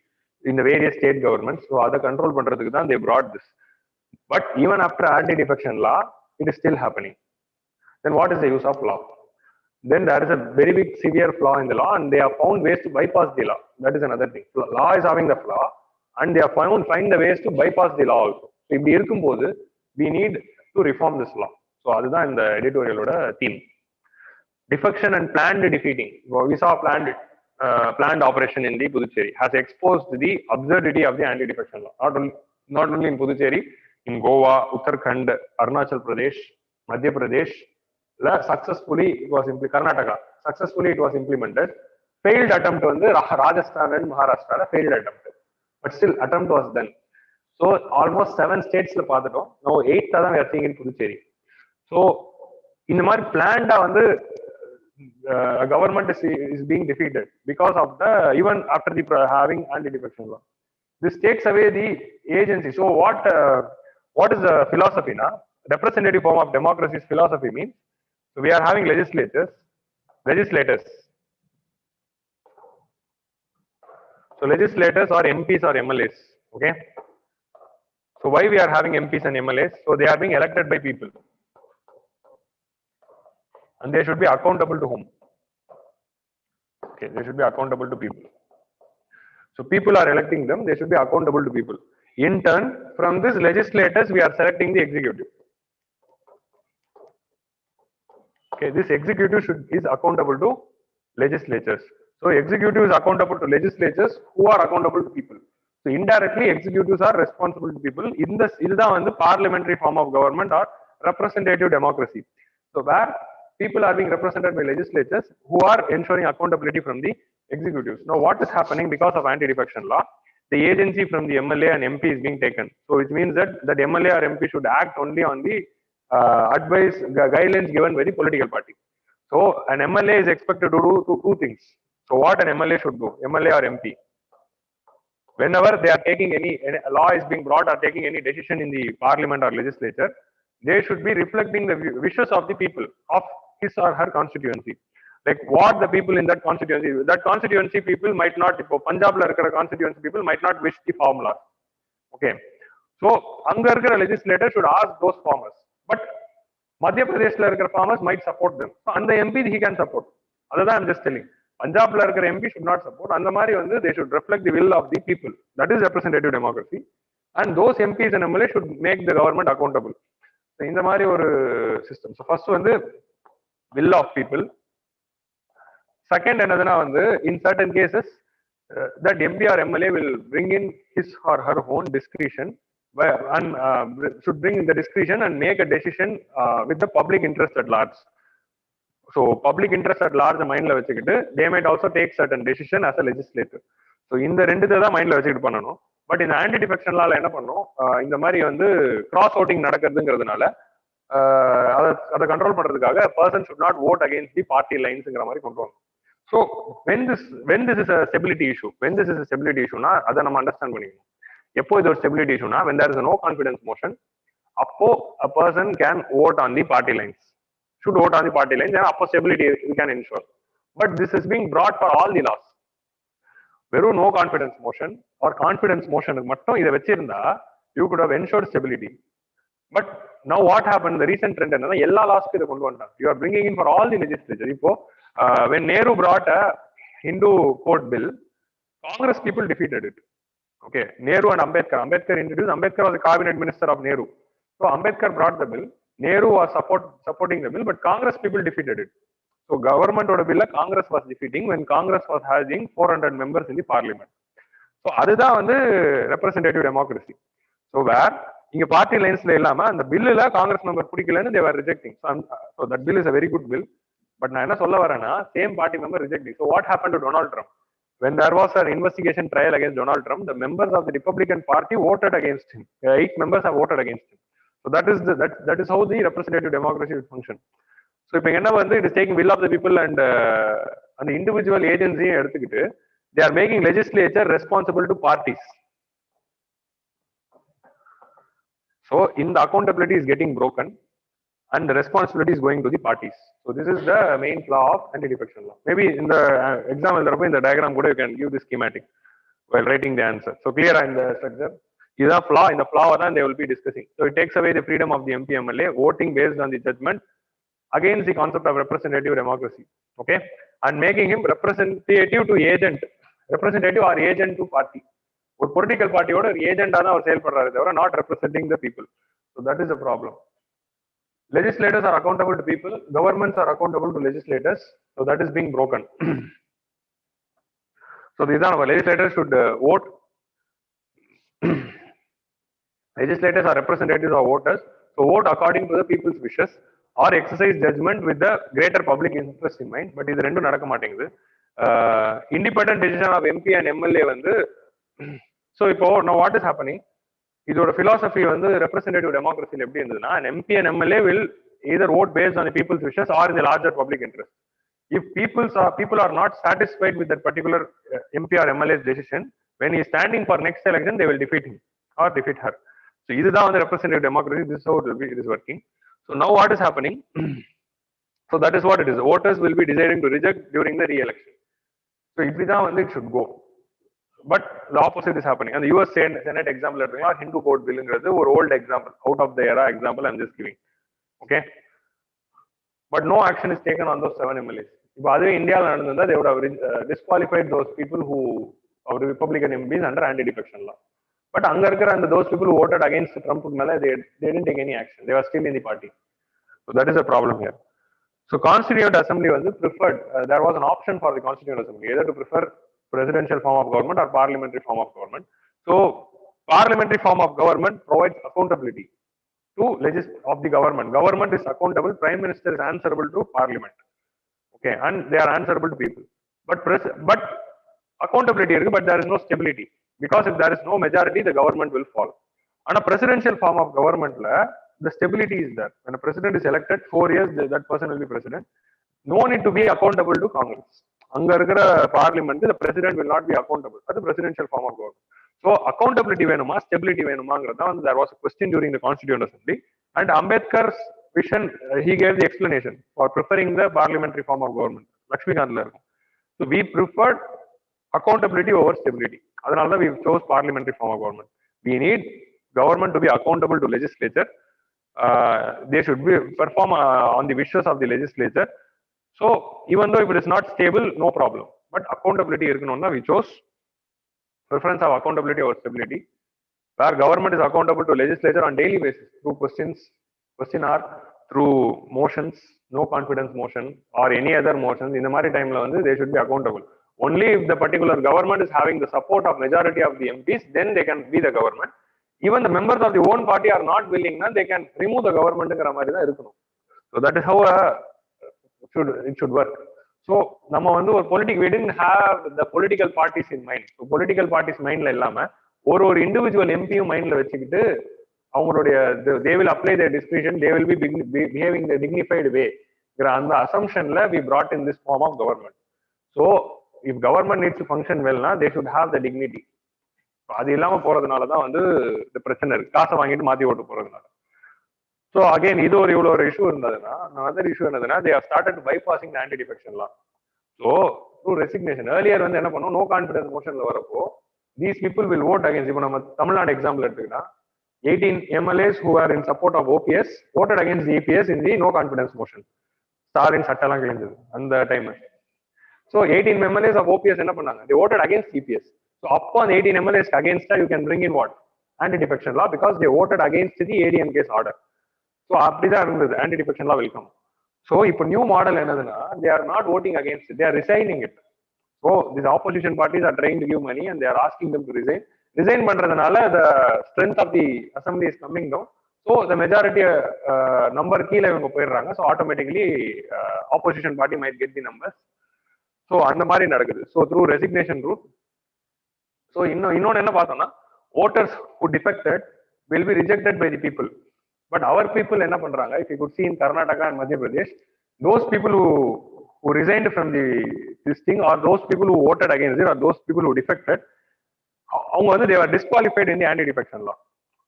in the various state governments. So அதை control பண்றதுக்கு தான் they brought this. But even after anti-defection law, it is still happening. Then what is the use of law? then there is a very big severe flaw in the law, and they have found ways to bypass the law. That is another thing. Law is having the flaw, and they have find the ways to bypass the law also. So இப்படி இருக்கும்போது we need to reform this law. So அதுதான் இந்த எடிட்டோரியலோட theme. Defection and planned defeating. We saw planned operation in the Puducherry has exposed the absurdity of the anti-defection law. Not only in Puducherry, in Goa, Uttarakhand, Arunachal Pradesh, Madhya Pradesh, successfully it was Karnataka. Successfully it was implemented. Failed attempt on the Rajasthan and Maharashtra, failed attempt. But still attempt was done. So almost 7 states la paathutom. Now 8th we are seeing in Puducherry. So in the மாதிரி planned government is being defeated because of the even after the having anti-defection law. This takes away the agency. So what is the philosophy now? Representative form of democracy's philosophy means, so we are having legislators. So legislators are MPs or MLAs. Okay. So why we are having MPs and MLAs? So they are being elected by people, and they should be accountable to whom? Okay, they should be accountable to people. So people are electing them, they should be accountable to people. In turn, from these legislators, we are selecting the executive. Okay, this executive is accountable to legislatures. So executive is accountable to legislatures who are accountable to people. So indirectly, executives are responsible to people. In this, this is the parliamentary form of government or representative democracy. So where people are being represented by legislatures who are ensuring accountability from the executives. Now, what is happening because of anti-defection law? The agency from the MLA and MP is being taken. So, which means that MLA or MP should act only on the advice, guidelines given by the political party. So, an MLA is expected to do two things. So, what an MLA should do, MLA or MP? Whenever they are taking any law is being brought or taking any decision in the parliament or legislature, they should be reflecting the wishes of the people of his or her constituency. Like what the people in that constituency people might not, Punjab constituency people might not wish the formula. Okay. So, Angarkar legislator should ask those farmers. But Madhya Pradesh farmers might support them. So, and the MP he can support. Other than I'm just telling. Punjab MP should not support. And the they should reflect the will of the people. That is representative democracy. And those MPs and MLA should make the government accountable. So, in the system. So, first one, the will of people. Second, another in certain cases, that MP or MLA will bring in his or her own discretion and should bring in the discretion and make a decision with the public interest at large. So, public interest at large mind la they might also take certain decision as a legislator. So, in the rendu da mind la vechikittu pannano. But in the anti-defection law la enna pannom இந்த மாதிரி cross voting நடக்கிறதுங்கிறதுனால அதை control பண்றதுக்காக a person should not vote against the party linesங்கிற மாதிரி கொண்டு வரணும். So when this is a stability issue, na அதை நம்ம understand பண்ணிக்கணும். எப்போ இது ஒரு stability issue na when there is a no confidence motion, அப்போ a person can vote on the party lines, should vote on the party lines, and அப்போ stability we can ensure. But this is being brought for all the laws. வெறும் no confidence motion or confidence motion மட்டும் இதை வச்சிருந்தா you could have ensured stability. But now what happened? The recent trend என்னன்னா எல்லா லாஸ்க்கு இதை கொண்டு வந்தாங்க. You are bringing in for all the legislature. இப்போ when Nehru brought a Hindu court bill, Congress people defeated it. Okay, Nehru and Ambedkar introduced. Ambedkar was the cabinet minister of Nehru. So Ambedkar brought the bill. Nehru was supporting the bill, but Congress people defeated it. So government oda bill Congress was defeating when Congress was having 400 members in the parliament. So அதுதான் representative democracy. So where இங்க party lines la illama and the bill la Congress member பிடிக்கலன்னு they were rejecting. So that bill is a very good bill. But நான் என்ன சொல்ல வரேன்னா same party member rejecting. So what happened to Donald Trump? When there was an investigation trial against Donald Trump, the members of the Republican Party voted against him. 8 members have voted against him. So that is how the representative democracy will function. So இப்போ என்ன it is taking will of the people and அந்த individual agency எடுத்துக்கிட்டு they are making legislature responsible to parties. So in the accountability is getting broken and the responsibility is going to the parties. So this is the main flaw of anti-defection law. Maybe in the exam in the diagram you can give the schematic while writing the answer. So clear in the structure. This is a flaw. In the flaw they will be discussing. So it takes away the freedom of the MP MLA voting based on the judgment against the concept of representative democracy. Okay, and making him representative to agent, representative or agent to party. ஒரு political பார்ட்டியோட ஒரு ஏஜெண்டா தான் அவர் செயல்படுறாரு தவிர not representing the people. So that is a problem. Legislators are accountable to people, governments are accountable to legislators, so that is being broken. So these are our legislators should vote. Legislators are representatives of voters, so vote according to the people's wishes or exercise judgment with the greater public interest in mind. But இது ரெண்டும் நடக்க மாட்டேங்குது. Independent decision of MP and MLA வந்து, so இப்போ now what is happening? இதோட philosophy வந்து representative democracy எப்படி இருந்ததுன்னா, an MP and MLA will either vote based on the people's wishes or in the larger public interest. If people are not satisfied with that particular MP or MLA's decision, when he is standing for next election, they will defeat him or defeat her. So இதுதான் வந்து representative democracy. This is how it is working. So now what is happening? So that is what it is. Voters will be deciding to reject during the re-election. So இப்படிதான் வந்து it should go. But the opposite is happening. And the US Senate example or Hindu code bill or old example, out of the era example I'm just giving. Okay. But no action is taken on those 7 MLAs. If India they would have disqualified those people who are Republican MPs under anti-defection law. But and those people who voted against Trump, they didn't take any action. They were still in the party. So that is a problem here. So Constituent Assembly was preferred. There was an option for the Constituent Assembly either to prefer presidential form of government or parliamentary form of government. So parliamentary form of government provides accountability to of the government. Government is accountable. Prime Minister is answerable to Parliament. Okay, and they are answerable to people. But accountability is, but there is no stability, because if there is no majority, the government will fall. And a presidential form of government, the stability is there. When a president is elected, 4 years that person will be president. No need to be accountable to Congress. Parliament, the president will not be accountable. That's the presidential form of government. So accountability venuma, stability venuma, there was a question during the Constituent Assembly, and Ambedkar's vision, he gave the explanation for preferring the parliamentary form of government. Lakshmikant. So we preferred accountability over stability. That's we chose parliamentary form of government. We need government to be accountable to legislature. They should be perform on the wishes of the legislature. So even though if it is not stable, no problem. But accountability we chose preference of accountability over stability, where government is accountable to legislature on daily basis through question hour, through motions, no confidence motion or any other motions. In the mari time they should be accountable. Only if the particular government is having the support of majority of the MPs, then they can be the government. Even the members of the own party are not willing, they can remove the government. So that is how it should work. So we didn't have the political parties in mind. So political parties mind or individual MP mind they will apply their discretion, they will be behaving in a dignified way. And the assumption we brought in this form of government. So if government needs to function well, they should have the dignity. The president. So again, this issue another issue they have started bypassing the anti-defection law. So through resignation, earlier when no confidence motion, these people will vote against. Tamil Nadu example, 18 MLAs who are in support of OPS voted against the EPS in the no confidence motion. Star in Sattalang and the time. So 18 MLAs of OPS they voted against EPS. So upon 18 MLAs against that, you can bring in what? Anti-defection law, because they voted against the ADMK's order. So the anti-defection law will come. So if a new model, they are not voting against it, they are resigning it. So these opposition parties are trying to give money and they are asking them to resign. Resign பண்றதுனால the strength of the assembly is coming down. So the majority number கீழ இவங்க போயிடுறாங்க. So automatically opposition party might get the numbers. So அந்த மாதிரி நடக்குது. So through resignation route. So இன்னொன்னு என்ன பார்த்தோம்னா, voters who defected will be rejected by the people. But our people என்ன பண்றாங்க, if you could see in Karnataka and Madhya Pradesh, those people who resigned from this thing, or those people who voted against it, or those people who defected, they were disqualified in the anti-defection law.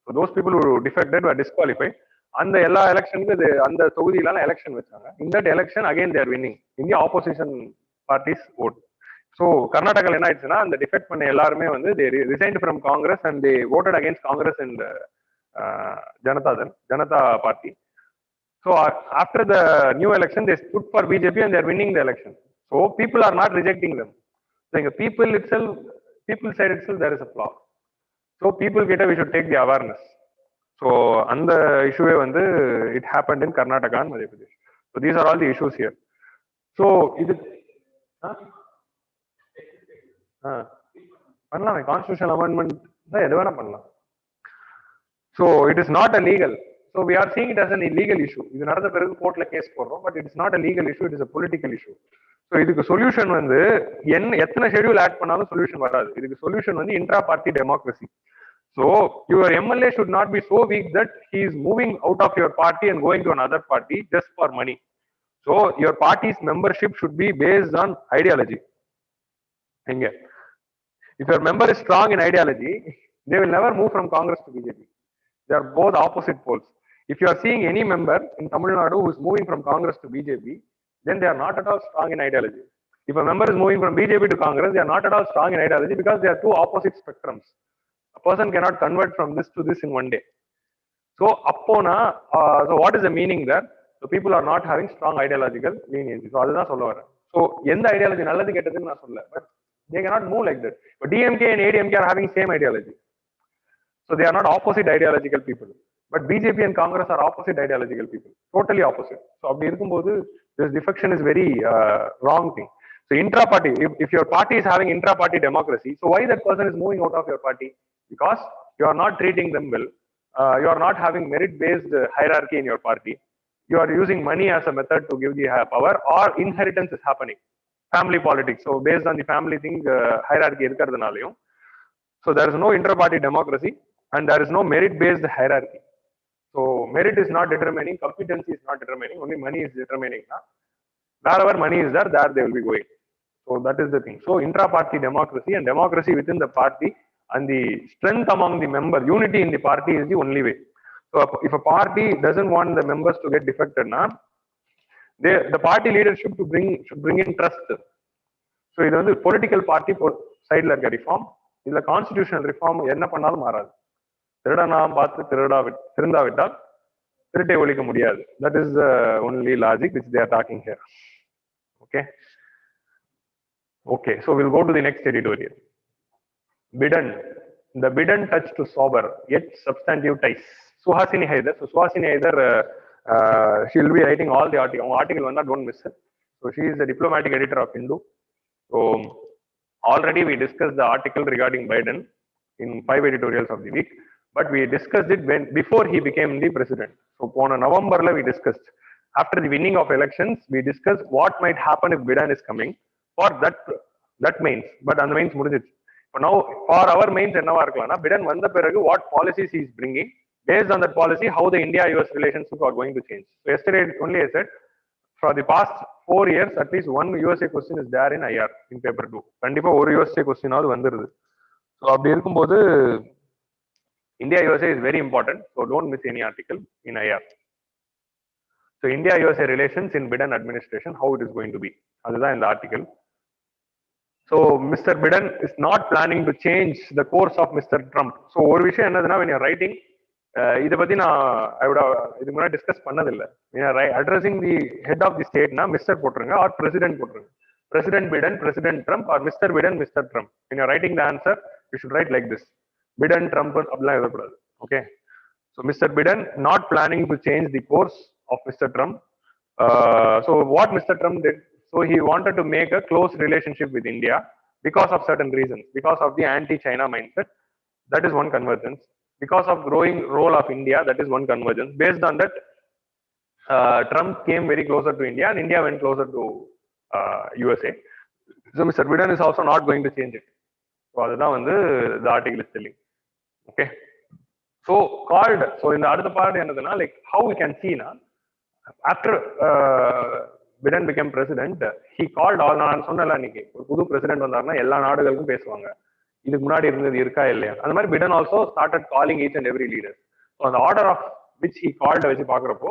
So those people who defected were disqualified. And the election, and the election, in that election again they are winning in the opposition parties vote. So Karnataka and the defect they resigned from Congress and they voted against Congress and Janata Party. So after the new election, they stood for BJP and they are winning the election. So people are not rejecting them. So in people itself, people side itself, there is a flaw. So people get we should take the awareness. So and the issue it happened in Karnataka and Madhya Pradesh. So these are all the issues here. So constitutional amendment so it is not a legal. So we are seeing it as an illegal issue. This is another court case but it is not a legal issue, it is a political issue. So this solution schedule add solution this solution intra-party democracy. So your MLA should not be so weak that he is moving out of your party and going to another party just for money. So your party's membership should be based on ideology. If your member is strong in ideology, they will never move from Congress to BJP. They are both opposite poles. If you are seeing any member in Tamil Nadu who is moving from Congress to BJP, then they are not at all strong in ideology. If a member is moving from BJP to Congress, they are not at all strong in ideology because they are two opposite spectrums. A person cannot convert from this to this in one day. So, so what is the meaning there? So people are not having strong ideological leniency. So that's so the ideology but they cannot move like that. But DMK and ADMK are having same ideology. So they are not opposite ideological people. But BJP and Congress are opposite ideological people. Totally opposite. So this defection is very wrong thing. So intra-party, if your party is having intra-party democracy, so why that person is moving out of your party? Because you are not treating them well. You are not having merit-based hierarchy in your party. You are using money as a method to give the power, or inheritance is happening. Family politics. So based on the family thing, hierarchy. So there is no intra-party democracy and there is no merit-based hierarchy. So merit is not determining, competency is not determining, only money is determining. Wherever money is there they will be going. So that is the thing. So intra-party democracy and democracy within the party and the strength among the members, unity in the party is the only way. So if a party doesn't want the members to get defected, the party leadership should bring in trust. So இது political party side reform, the constitutional reform என்ன பண்ணாலும் மாறாது. திருடனா பார்த்து திருந்தாவிட்டால் திருட்டை ஒழிக்க முடியாது. That is the only logic which they are talking here. Okay, so we'll go to the next editorial. Bidden, the bidden touch to sober yet substantive ties. Suhasini Haidar. So Suhasini Haidar, she will be writing all the article one, don't miss it. So she is the diplomatic editor of Hindu. So already we discussed the article regarding Biden in 5 editorials of the week, but we discussed it before he became the president. So on November we discussed. After the winning of elections, we discussed what might happen if Biden is coming for that mains. But on the mains mudinjichu. So now for our mains enna irukala Biden vanda piragu what policies he is bringing. Based on that policy, how the India-US relations are going to change. So yesterday only I said, for the past 4 years, at least one USA question is there in IR, in paper 2. Kandipa one USA question aadu vandirudhu. So apdi irukumbodhu India-USA is very important. So don't miss any article in IR. So India-USA relations in Biden administration, how it is going to be. That's in the article. So Mr. Biden is not planning to change the course of Mr. Trump. So one விஷயம் என்னதுன்னா when you are writing, இதை பத்தி I would have இதுக்கு முன்னாடி discuss பண்ணதில்லை. Addressing the head of the state mister போட்டுருங்க or president போட்டுருங்க. President Biden, President Trump or Mr. Biden, Mr. Trump. When you are writing the answer, you should write like this. Biden, Trump அப்படிலாம் எழுதக்கூடாது. Okay. So Mr. Biden not planning to change the course of Mr. Trump. So what Mr. Trump did, so he wanted to make a close relationship with India because of certain reasons, because of the anti-China mindset. That is one convergence. Because of growing role of India, that is one convergence. Based on that, Trump came very closer to India and India went closer to USA. So Mr. Biden is also not going to change it. So that's the article is telling. Okay. So called, so in the other part, like how we can see now, after Biden became president, he called all புது president வந்தாருன்னா எல்லா நாடுகளுக்கும் பேசுவாங்க. இதுக்கு முன்னாடி இருந்தது இருக்கா இல்லையா அந்த மாதிரி Biden also started calling each and every leader. So the order of which he called வச்சு பாக்குறப்போ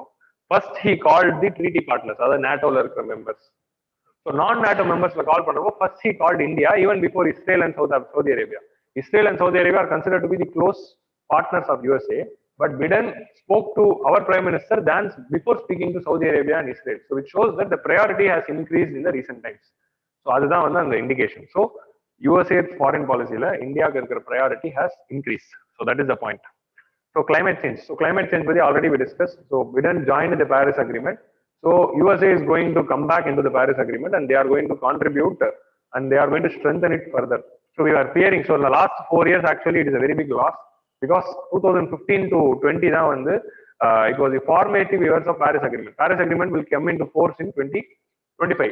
first he called the treaty partners, அதாவது NATOல இருக்கிற members. So non-NATO members call பண்றப்போ first he called India even before Israel and Saudi Arabia. Israel and Saudi Arabia are considered to be the close partners of USA, but Biden spoke to our Prime Minister than before speaking to Saudi Arabia and Israel. So it shows that the priority has increased in the recent times. So அதுதான் வந்து அந்த indication. So USA foreign policy ல இந்தியாவுக்கு இருக்கிற priority has increased. So that is the point. So climate change. So climate change already we discussed. So Biden joined the Paris Agreement. So USA is going to come back into the Paris Agreement and they are going to contribute and they are going to strengthen it further. So we are fearing. So in the last 4 years, actually, it is a very big loss because 2015 to 20 now, it was the formative years of Paris Agreement. Paris Agreement will come into force in 2025.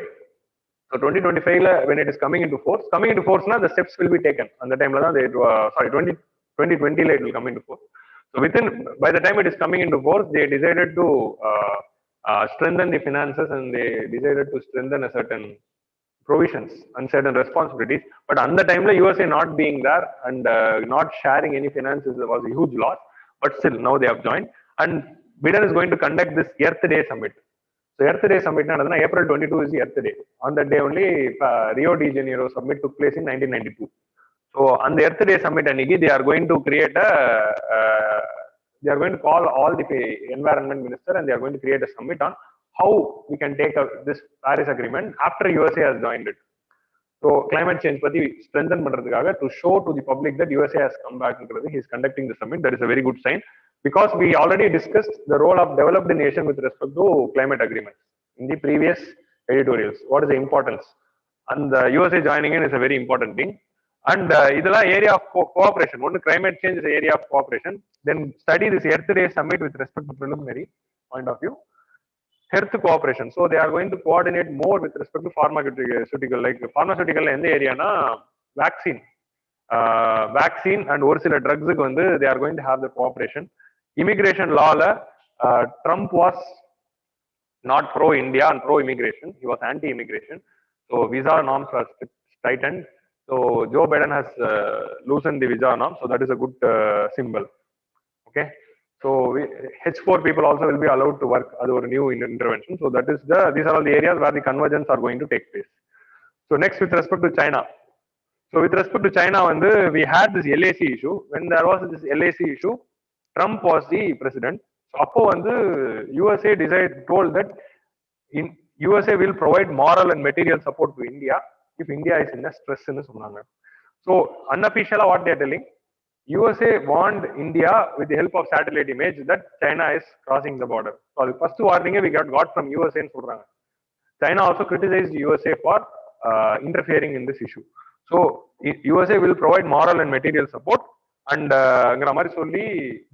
So 2025, when it is coming into force now, the steps will be taken. And the time, 2020 it will come into force. So by the time it is coming into force, they decided to strengthen the finances and they decided to strengthen a certain provisions and certain responsibilities. But at the time, USA not being there and not sharing any finances was a huge loss. But still, now they have joined. And Biden is going to conduct this Earth Day Summit. So Earth Day Summit, April 22 is the Earth Day. On that day only, Rio de Janeiro Summit took place in 1992. So on the Earth Day Summit, they are going to create they are going to call all the environment minister and they are going to create a summit on how we can take this Paris Agreement after USA has joined it. So climate change strengthen to show to the public that USA has come back. He is conducting the summit. That is a very good sign because we already discussed the role of developed nation with respect to climate agreements in the previous editorials. What is the importance? And the USA joining in is a very important thing. And idella area of cooperation. One climate change is an area of cooperation. Then study this Earth Day Summit with respect to preliminary point of view. Health cooperation. So they are going to coordinate more with respect to pharmaceutical. Like pharmaceutical in the area na vaccine and or sila drugs they are going to have the cooperation. Immigration law Trump was not pro India and pro immigration. He was anti immigration. So visa norms are tightened. So Joe Biden has loosened the visa norm. So that is a good symbol. Okay. So H4 people also will be allowed to work as a new intervention. So that is these are all the areas where the convergence are going to take place. So next, with respect to China. So with respect to China, we had this LAC issue. When there was this LAC issue, Trump was the president. So USA told that USA will provide moral and material support to India if India is in a stress. So unofficially, what they are telling, USA warned India with the help of satellite image that China is crossing the border. So the first warning we got from USA. China also criticized USA for interfering in this issue. So USA will provide moral and material support. And the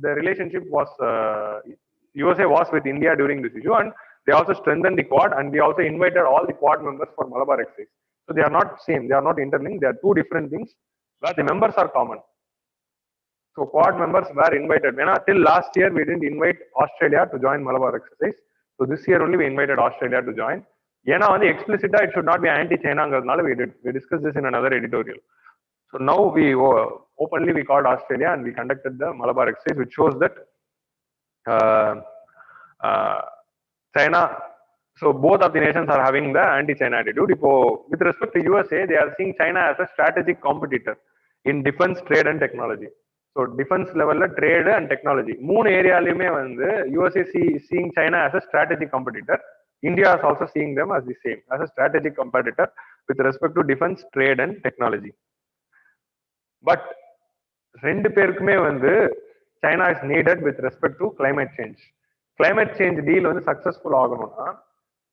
relationship was USA was with India during this issue, and they also strengthened the Quad, and we also invited all the Quad members for Malabar exercise. So they are not same, they are not interlinked, they are two different things, but the members are common. So Quad members were invited. Till last year, we didn't invite Australia to join Malabar exercise. So this year only we invited Australia to join. Explicit, it should not be anti-China. We discussed this in another editorial. So now we openly we called Australia and we conducted the Malabar exercise, which shows that China. So both of the nations are having the anti-China attitude. With respect to USA, they are seeing China as a strategic competitor in defense, trade, and technology. So defense level, trade and technology. Moon area USA seeing China as a strategic competitor. India is also seeing them as the same, as a strategic competitor with respect to defense, trade, and technology. But China is needed with respect to climate change. Climate change deal successful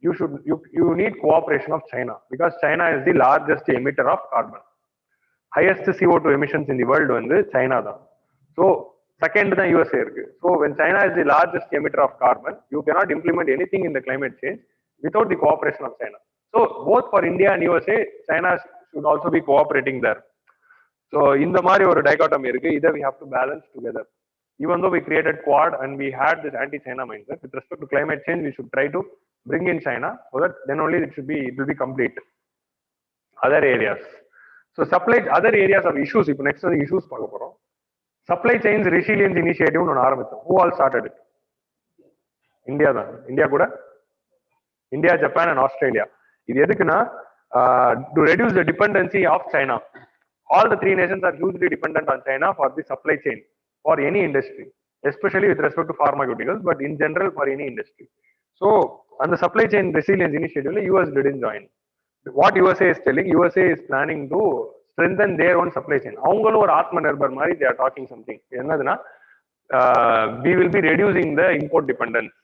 you need cooperation of China because China is the largest emitter of carbon. Highest CO2 emissions in the world China. So second the USA. So when China is the largest emitter of carbon, you cannot implement anything in the climate change without the cooperation of China. So both for India and USA, China should also be cooperating there. So in the Mario dichotomy, either we have to balance together. Even though we created Quad and we had this anti-China mindset, with respect to climate change, we should try to bring in China so that then only it will be complete. Other areas. So other areas of issues. Next is the issues. Supply chains resilience initiative. Who all started it? India. India, Japan, and Australia. To reduce the dependency of China. All the three nations are hugely dependent on China for the supply chain for any industry. especially with respect to pharmaceuticals, but in general for any industry. So, on the supply chain resilience initiative, US didn't join. What USA is telling, USA is planning to strengthen their own supply chain. அவங்களும் ஒரு ஆத்ம நிர்பர் மாதிரி they are talking something. என்னதுன்னா, we will be reducing the import dependence.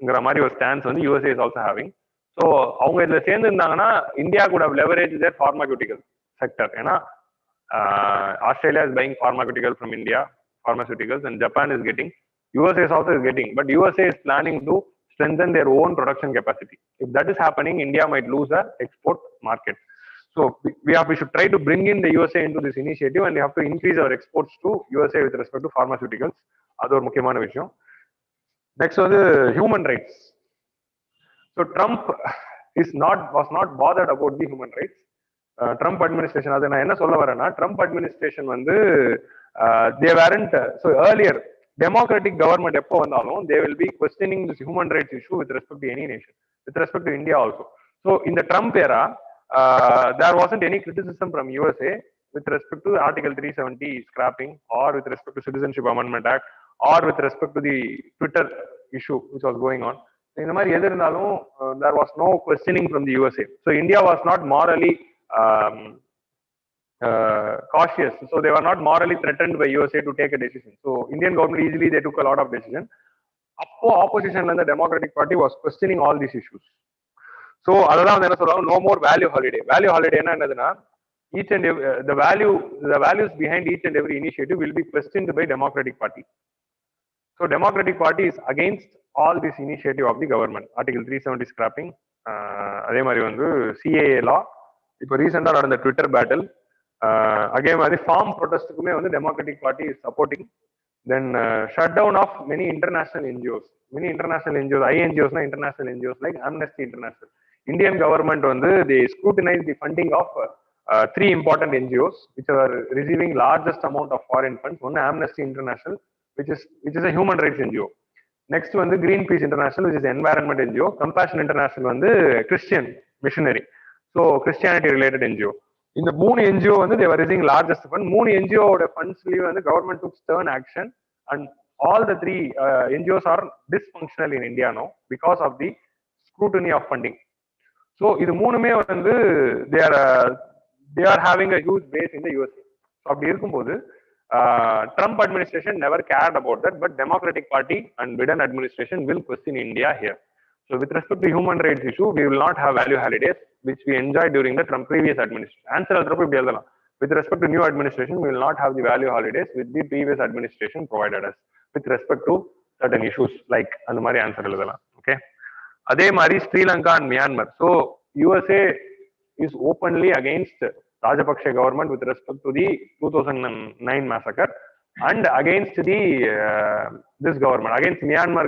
ங்கிற மாதிரி ஒரு stance வந்து USA is also having. So அவங்க இதுல சேர்ந்து இருந்தாங்கன்னா India could have leveraged their pharmaceutical sector. ஏன்னா Australia is buying pharmaceutical from India, pharmaceuticals, and Japan is getting, USA is also is getting, but USA is planning to strengthen their own production capacity. If that is happening, India might lose the export market. So we should try to bring in the USA into this initiative, and we have to increase our exports to USA with respect to pharmaceuticals. அது ஒரு முக்கியமான விஷயம். Next வந்து human rights. So Trump was not bothered about the human rights. Trump administration, அது நான் என்ன சொல்ல வரேன்னா, Trump administration வந்து they weren't, so earlier democratic government எப்போ வந்தாலும் they will be questioning this human rights issue with respect to any nation, with respect to India also. So in the Trump era, there wasn't any criticism from USA with respect to Article 370 scrapping, or with respect to Citizenship Amendment Act, or with respect to the Twitter issue which was going on. இந்த மாதிரி எது இருந்தாலும் there was no questioning from the USA. So India was not morally cautious. So they were not morally threatened by USA to take a decision. So Indian government easily they took a lot of decision. அப்போ opposition and the Democratic Party was questioning all these issues. So அதெல்லாம் வந்து என்ன சொல்றாங்க, no more value holiday. Value holiday என்னதுன்னா, each and every, the values behind each and every initiative will be questioned by Democratic Party. So Democratic Party is against all this initiative of the government. Article 370 scrapping, அதே மாதிரி வந்து CAA law, இப்போ ரீசெண்டா நடந்த Twitter battle, அதே மாதிரி form ப்ரொடெஸ்ட்டுக்குமே வந்து democratic party is supporting. Then shut down of many international NGOs. Many international NGOs, INGOs international NGOs like Amnesty International. Indian government வந்து they scrutinize the funding of 3 important NGOs which are receiving largest amount of foreign funds. One, Amnesty International, which is a human rights NGO. Next வந்து Greenpeace International, which is environment NGO. Compassion International வந்து Christian missionary, so Christianity related NGO. இந்த 3 NGO வந்து they were raising largest fund. 3 NGO ஓட fundsலயே வந்து government took stern action, and all the 3 NGOs are dysfunctional in India now because of the scrutiny of funding. So இது மூணுமே வந்து they are having a huge base in the USA. So அப்படி இருக்கும்போது Trump administration never cared about that, but Democratic Party and Biden administration will question India here. So with respect to human rights issue, we will not have value holidays which we enjoyed during the Trump previous administration. Answer இப்படி எழுதலாம். With respect to new administration, we will not have the value holidays with the previous administration provided us with respect to certain issues like அந்த மாதிரி answer எழுதலாம். Okay. அதே மாதிரி Sri Lanka and Myanmar. So USA is openly against Rajapaksa government with respect to the 2009 massacre, and against the this government, against Myanmar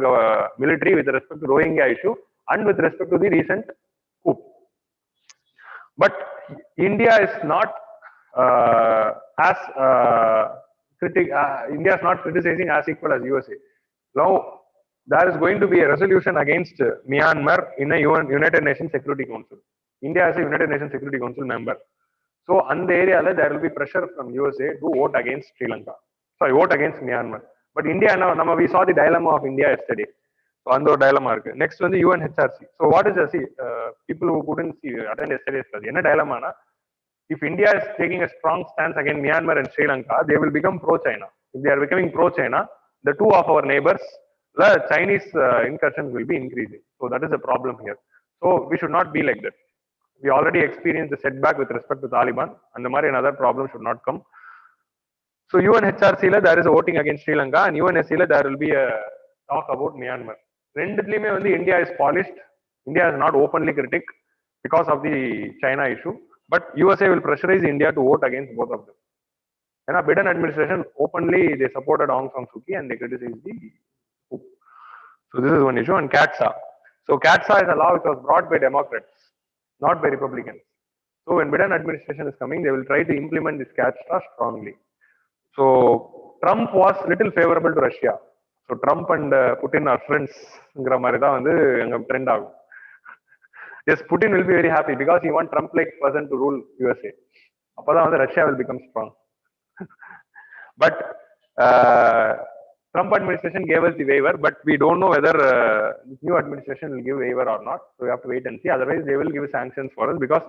military with respect to Rohingya issue, and with respect to the recent coup. But India is not as India is not criticizing as equal as USA. Now there is going to be a resolution against Myanmar in a United Nations Security Council. India is a United Nations Security Council member. So அந்த ஏரியால there will be pressure from USA to vote against Sri Lanka. Sorry, vote against Myanmar. But India, now we saw the dilemma of India yesterday. So அந்த ஒரு dilemma இருக்கு. Next வந்து UNHRC. So what is people who couldn't attend yesterday's class, என்ன dilemma? If India is taking a strong stance against Myanmar and Sri Lanka, they will become pro-China. If they are becoming pro-China, the 2 of our neighbors, the Chinese incursions will be increasing. So that is a problem here. So we should not be like that. We already experienced the setback with respect to Taliban, and the Mari another problem should not come. So UNHRC there is a voting against Sri Lanka, and UNSC there will be a talk about Myanmar. ரெண்டுத்துலயுமே வந்து India is polished. India is not openly critic because of the China issue, but USA will pressurize India to vote against both of them. And Biden administration openly they supported Aung San Suu Kyi and they criticized the coup. So this is one issue. And CATSA. So CATSA is a law which was brought by Democrats, not by Republicans. So when Biden administration is coming, they will try to implement this CATSA strongly. So Trump was little favorable to Russia. So Trump and Putin are friends. Trend out. Yes, Putin will be very happy because he wants Trump-like person to rule USA. Russia will become strong. But Trump administration gave us the waiver, but we don't know whether this new administration will give waiver or not. So we have to wait and see. Otherwise, they will give sanctions for us because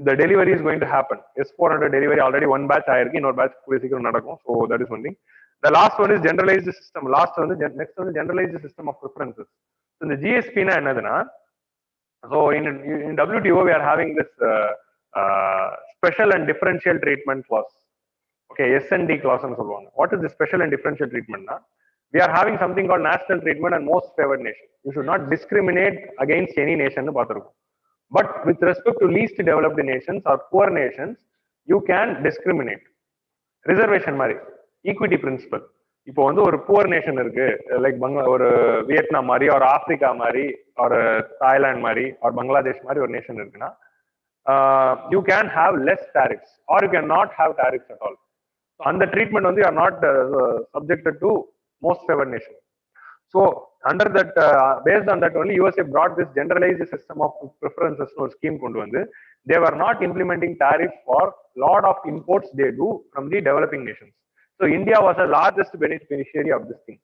the delivery is going to happen. S400 delivery already one batch ஆயிருக்கு, இன்னொரு batch கூடிய சீக்கிரம் நடக்கும். So that is one thing. The last one is generalized system. Next one is generalized system of preferences. So இந்த GSP na என்னதுன்னா, so in WTO we are having this special and differential treatment clause. Okay, S&D clause னு சொல்லுவாங்க. What is the special and differential treatment na? We are having something called national treatment and most favored nation. You should not discriminate against any nation னு பார்த்திருக்கோம். But with respect to least developed nations or poor nations, you can discriminate. Reservation மாதிரி, equity principle. இப்போ வந்து ஒரு poor nation இருக்கு, like ஒரு Vietnam மாதிரி, ஒரு ஆப்பிரிக்கா மாதிரி, ஒரு தாய்லாந்து மாதிரி, ஒரு பங்களாதேஷ் மாதிரி ஒரு நேஷன் இருக்குன்னா, you can have less tariffs or you can not have tariffs at all. அந்த ட்ரீட்மெண்ட் வந்து you are not subjected to most favored nation. So under that, based on that only, USA brought this generalized system of preferences or scheme kondu vandu. They were not implementing tariff for lot of imports they do from the developing nations. So India was the largest beneficiary of this thing.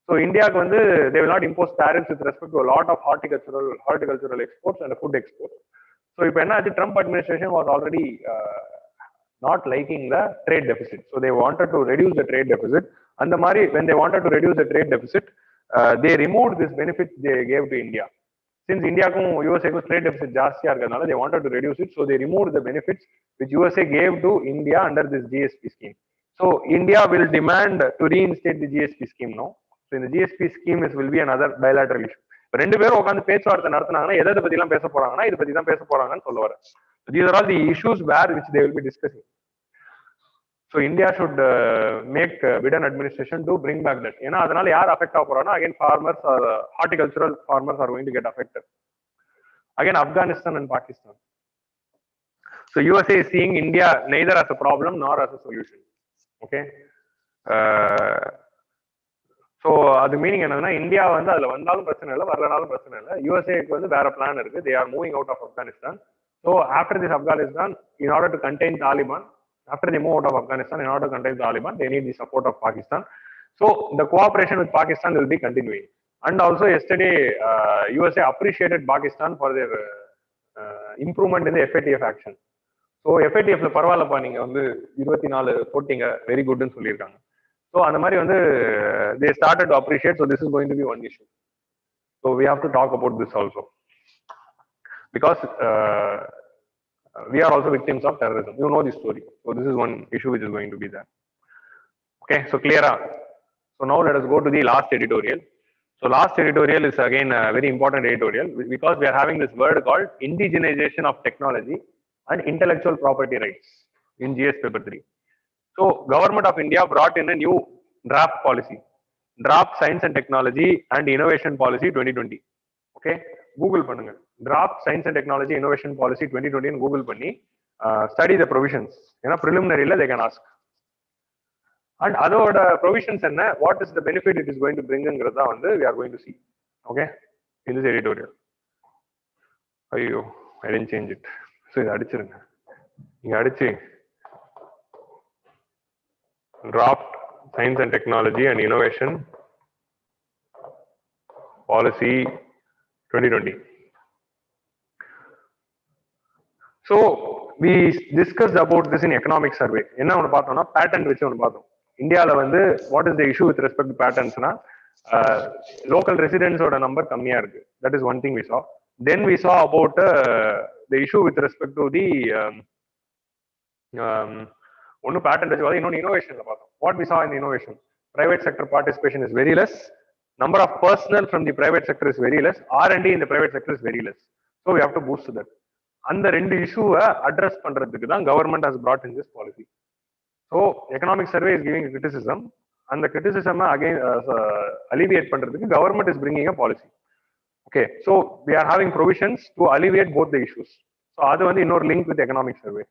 So India vandu, they will not impose tariffs with respect to a lot of horticultural exports and food exports. So if the Trump administration was already not liking the trade deficit, so they wanted to reduce the trade deficit. And the mari, when they wanted to reduce the trade deficit, they removed this benefit they gave to India. Since India ku USA ku trade deficit jastiya irukadnala, they wanted to reduce it, so they removed the benefits which USA gave to India under this GSP scheme. So India will demand to reinstate the GSP scheme now. So in the GSP scheme will be another bilateral issue. ரெண்டு பேரும் உட்காந்து பேச்சுவார்த்தை நடத்தினாங்கன்னா எதை பத்தி எல்லாம் பேச போறாங்கன்னா இதை பத்தி தான் பேச போறாங்கன்னு சொல்ல வரேன். These are all the issues where which they will be discussing. So India should make Biden administration to bring back that. ஏன்னா அதனால யார் அஃபெக்ட் ஆக போறாங்கன்னா again farmers or horticultural farmers are going to get affected. Again Afghanistan and Pakistan. So USA is seeing India neither as a problem nor as a solution. Okay. So அது meaning என்னன்னா, India வந்து அதுல வந்தாலும் பிரச்சனை இல்லை, வரலனாலும் பிரச்சனை இல்லை. யூஎஸ்ஏக்கு வந்து வேற பிளான் இருக்கு. They are moving out of Afghanistan. So after this Afghanistan, in order to contain Taliban, after they move out of Afghanistan, in order to contain Taliban, they need the support of Pakistan. So the cooperation with Pakistan will be continuing. And also yesterday, USA appreciated Pakistan for their improvement in the FATF action. So FATF பரவாயில்லப்பா, நீங்க வந்து 24 போட்டிங்க, very குட்னு சொல்லியிருக்காங்க. So அந்த மாதிரி வந்து they started to appreciate. So this is going to be one issue. So we have to talk about this also, because we are also victims of terrorism. You know the story. So this is one issue which is going to be there. Okay, so clear. So now let us go to the last editorial. So last editorial is again a very important editorial because we are having this word called indigenization of technology and intellectual property rights in GS paper 3. So government of India brought in a new draft policy, draft science and technology and innovation policy 2020. Okay, Google பண்ணுங்க, draft science and technology innovation policy 2020 ன்னு Google பண்ணி study the provisions. ஏன்னா preliminary they can ask. And அதோட provisions என்ன, what is the benefit it is going to bring ங்கிறதா வந்து we are going to see. Okay, in this editorial. ஐயோ, I didn't change it. So இதை அடிச்சிருங்க, இங்க அடிச்சு draft science and technology and innovation policy 2020. So we discussed about this in economic survey. என்ன ஒன்று பார்த்தோம்னா patent வச்சு ஒன்று பார்த்தோம். இந்தியாவில் வந்து what is the issue with respect to patents-னா local residents ஓட நம்பர் கம்மியா இருக்கு. That is one thing we saw. Then we saw about the issue with respect to the ஒன்னு patent வச்சு பார்த்தோம், இன்னொன்று innovationல பார்த்தோம். What we saw in innovation, private sector participation is very less, number of personnel from the private sector is very less, R&D in the private sector is very less. So we have to boost that. அந்த ரெண்டு இஷ்யூவை address பண்றதுக்கு தான் government has brought in this policy. So economic survey is giving a criticism, and the criticism again alleviate பண்றதுக்கு government is bringing a policy. Okay, so we are having provisions to alleviate both the issues. So அது வந்து இன்னொரு link with economic survey.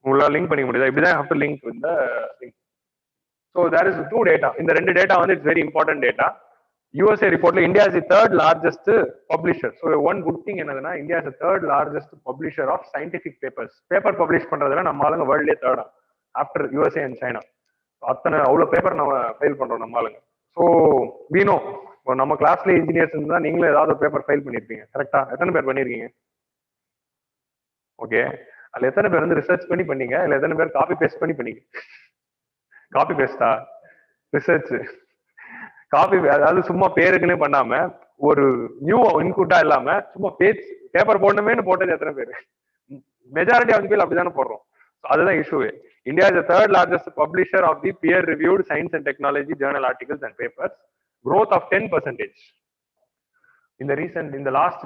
உங்களால link பண்ணிக்க முடியாது, இப்படிதான் have to link with the link. So there is two data. இந்த ரெண்டு data வந்து it's very important data. USA reportல India is the third largest publisher. So one good thing என்னதுன்னா, India is the third largest publisher of scientific papers. Paper publish பண்றதுல நம்ம ஆளுங்க வேர்ல்ட்லயே third after USA and China. அத்தனை அவ்வளோ paper நம்ம file பண்றோம் நம்ம ஆளுங்க. ஸோ வீணோ நம்ம கிளாஸ்ல இன்ஜினியர்ஸ் இருந்தா நீங்களும் ஏதாவது பேப்பர் ஃபைல் பண்ணிருப்பீங்க. கரெக்டா? எத்தனை பேர் பண்ணிருக்கீங்க? ஓகே. அதுல எத்தனை பேர் வந்து ரிசர்ச் பண்ணி பண்ணீங்க? இல்ல எத்தனை பேர் காப்பி பேஸ்ட் பண்ணி பண்ணீங்க? காப்பி பேஸ்டா? ரிசர்ச் காப்பி, அதாவது சும்மா பேருக்குன்னு பண்ணாம ஒரு நியூ இன்புட்டா இல்லாம சும்மா பேப்பர் போடணுமேனு போட்டது எத்தனை பேர்? மெஜாரிட்டி ஆஃப் தி பீப்புள் அப்படிதானே போடுறோம். அதுதான் இஷ்யூவே. India is the third largest publisher of the peer-reviewed science and technology journal articles and papers. Growth of 10%. In the last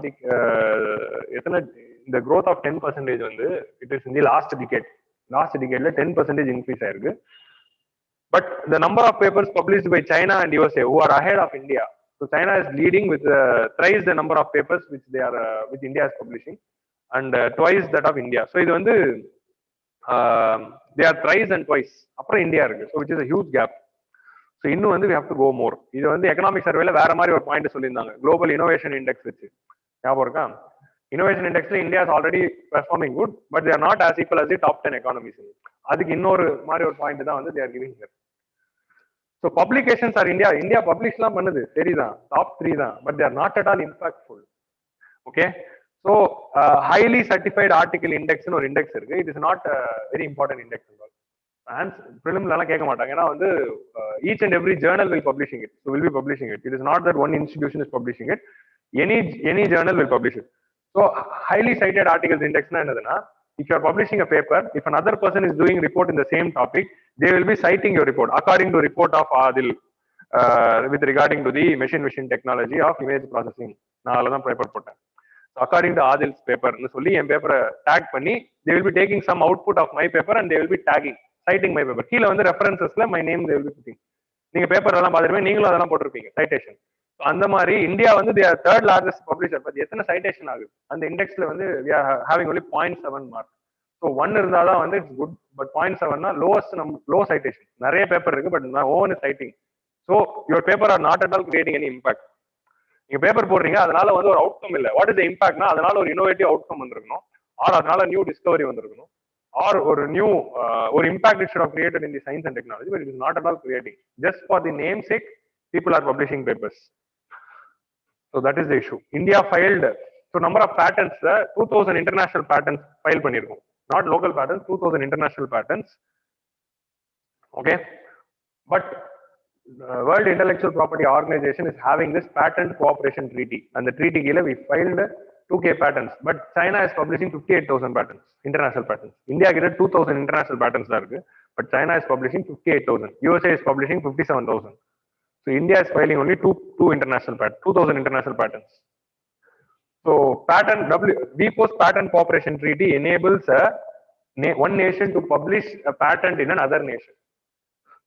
the growth of 10% வந்து it is in the last decade. Last decade 10% increase ஆயிருக்கு. But the number of papers published by China and USA who are ahead of India. So China is leading with thrice the number of papers which India is publishing and twice that of India. So இது வந்து they are thrice and twice அப்புறம் India இருக்கு. So which is a huge gap. So இன்னும் வந்து we have to go more. இது வந்து economic சர்வேல வேற மாதிரி ஒரு பாயிண்ட் சொல்லியிருந்தாங்க, குளோபல் இனோவேஷன் இண்டெக்ஸ் வச்சு. ஞாபகம் இருக்கா? இனோவேஷன் இண்டெக்ஸ்ல India is already performing good, but they're not as equal as the top 10 economies. அதுக்கு இன்னொரு மாதிரி ஒரு பாயிண்ட் தான் வந்து they're giving here. So publications are India பப்ளிஷ்லாம் பண்ணுது, சரிதான், டாப் 3 தான், but they're not at all impactful. Okay. So highly certified article இண்டெக்ஸ்னு ஒரு இண்டெக்ஸ் இருக்கு. It is not very important index. ப்ரிலிம்லாம் கேட்க மாட்டாங்க, ஏன்னா வந்து each and every Journal will publishing it. So will be publishing it. It is not that one institution is publishing it. Any journal will publish it. So highly cited articles இண்டெக்ஸ்னா என்னதுன்னா, if you are publishing a paper, if another person is doing report in the same topic, they will be citing your report according to report of Adil with regarding to the machine technology of image processing. நான் அதில் தான் paper போட்டேன். According to ஆதில்ஸ் பேப்பர்னு சொல்லி என் பேப்பரை take பண்ணி they will be taking some output of my paper and they will be tagging, citing my paper. கீழே வந்து ரெஃபரன்சஸ்ல my name they will be putting. நீங்க பேப்பர் எல்லாம் பார்த்துருப்பீங்க, நீங்களும் அதெல்லாம் போட்டிருப்பீங்க சைட்டேஷன். அந்த மாதிரி இந்தியா வந்து they're third largest publisher. But எத்தனை சைட்டேஷன் ஆகுது அந்த இண்டெக்ஸ்ல வந்து we are having only 0.7 mark. So 1 இருந்தாதான் வந்து இட்ஸ் குட், பட் 0.7னா லோவஸ்ட் லோ சைட்டேஷன். நிறைய பேப்பர் இருக்கு, but own citing. So your paper are not at all creating any impact. நீங்க பேப்பர் போடுறீங்க, அதனால வந்து ஒரு அவுட்கம் இல்லை. வாட் இஸ் த இம்பாக்ட்னா, அதனால ஒரு இனோவேட்டிவ் அவுட்கம் வந்திருக்கணும், ஆர் அதனால நியூ டிஸ்கவரி வந்திருக்கணும், ஆர் ஒரு நியூ ஒரு impact it should have created in the science and technology. But it is not at all creating. Just for the name sake people are publishing papers. So that is the issue. India filed, so number of patents, 2000 international patents file பண்ணிருக்கோம். Not local patents, 2000 international patents. Okay. But World Intellectual Property Organization is having this patent cooperation treaty, and the treaty kila we filed 2k patents, but China is publishing 58,000 patents, international patents. India கிட்ட 2000 international patents தான் இருக்கு, but China is publishing 58,000. USA is publishing 57,000. So India is filing only 2,000 international patents. So WPO's patent cooperation treaty enables one nation to publish a patent in another nation.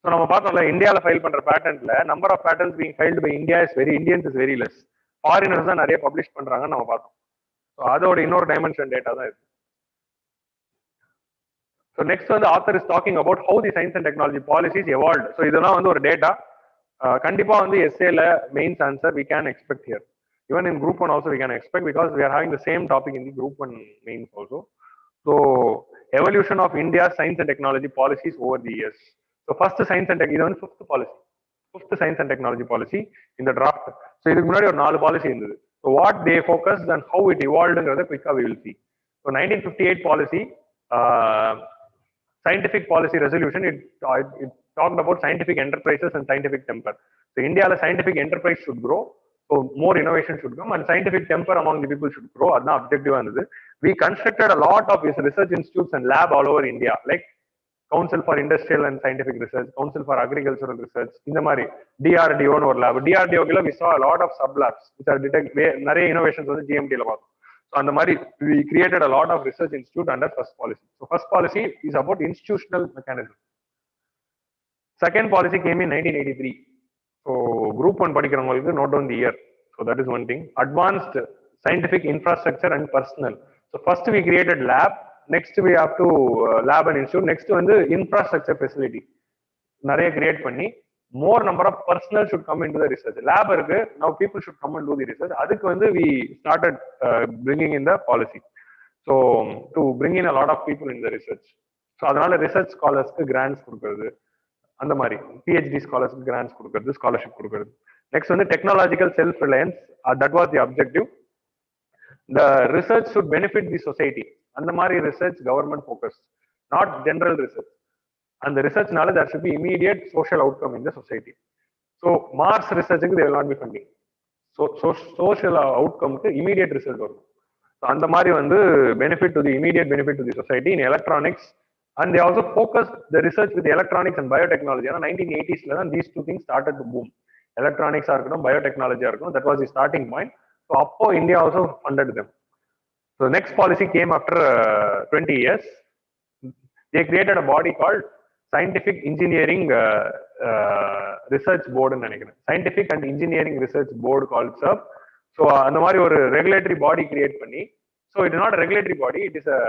So நம்ம பார்த்தோம்ல, இந்தியாவில் file பண்ற பேட்டன்ட்ல number of patents being filed by Indians is very less. Foreigners தான் நிறைய publish பண்றாங்கன்னு நம்ம பார்த்தோம். ஸோ அதோட இன்னொரு டைமென்ஷன் டேட்டா தான் இது. ஸோ நெக்ஸ்ட் வந்து author is talking about how the science and technology policies evolve. So இதெல்லாம் வந்து ஒரு டேட்டா. கண்டிப்பா வந்து எஸ்ஏல mains answer we can expect here. Even in group 1 also we can expect, because we are having the same topic in the group 1 mains also. So evolution of India's science and technology policies over the years. So first science and tech, இது வந்து fifth science and technology policy in the draft. So இதுக்கு முன்னாடி ஒரு 4 policy இருந்தது. So what they focused and how it evolvedங்கிறத குயிக்கா we will see. So 1958 policy, scientific policy resolution, it talked about scientific enterprises and scientific temper. So India scientific enterprise should grow, so more innovation should come, and scientific temper among the people should grow. Adna objective another. We constructed a lot of research institutes and lab all over India, like Council for Industrial and Scientific Research, Council for Agricultural Research, இந்த மாதிரி DRDO னு ஒரு lab. DRDO ல we saw a lot of sub labs which are நிறைய innovations வந்து GMT ல பார்த்தோம். So அந்த மாதிரி we created a lot of research institute under first policy. So first policy is about institutional mechanism. Second policy came in 1983. So group 1 படிக்கிறவங்களுக்கு note down the year. So that is one thing. Advanced scientific infrastructure and personnel. So first we created lab, next we have to lab and institute, next வந்து infrastructure facility நிறைய create பண்ணி more number of personnel should come into the research. Lab இருக்கு, now people should come and do the research. அதுக்கு வந்து we started bringing in the policy. So to bring in a lot of people in the research. So அதனால research scholars க்கு grants கொடுக்கிறது, அந்த மாதிரி PhD ஸ்காலர்ஸ்க்கு grants கொடுக்கறது, scholarship கொடுக்கறது. Next வந்து technological self Reliance, that was the objective. The research should benefit the society. அந்த மாதிரி research government focus, not general research. அந்த ரிசர்ச்னால there should be immediate social outcome in the society. So Mars ரிசர்ச்சுக்கு they will not be funding. So social outcomeக்கு immediate result வரும். So அந்த மாதிரி வந்து benefit to the immediate benefit to the society in electronics, and they also focused the research with electronics and biotechnology. ஏன்னா 1980s தான் these two things started to boom. எலக்ட்ரானிக்ஸா இருக்கட்டும், பயோடெக்னாலஜியா இருக்கட்டும், that was the starting point. So அப்போ India also funded them. So next policy came after 20 years. They created a body called Scientific Engineering Research Board ன்னு நினைக்கிறேன். Scientific and Engineering Research Board called SERB. So அந்த மாதிரி ஒரு regulatory பாடி create பண்ணி, so it is not a regulatory body, it is a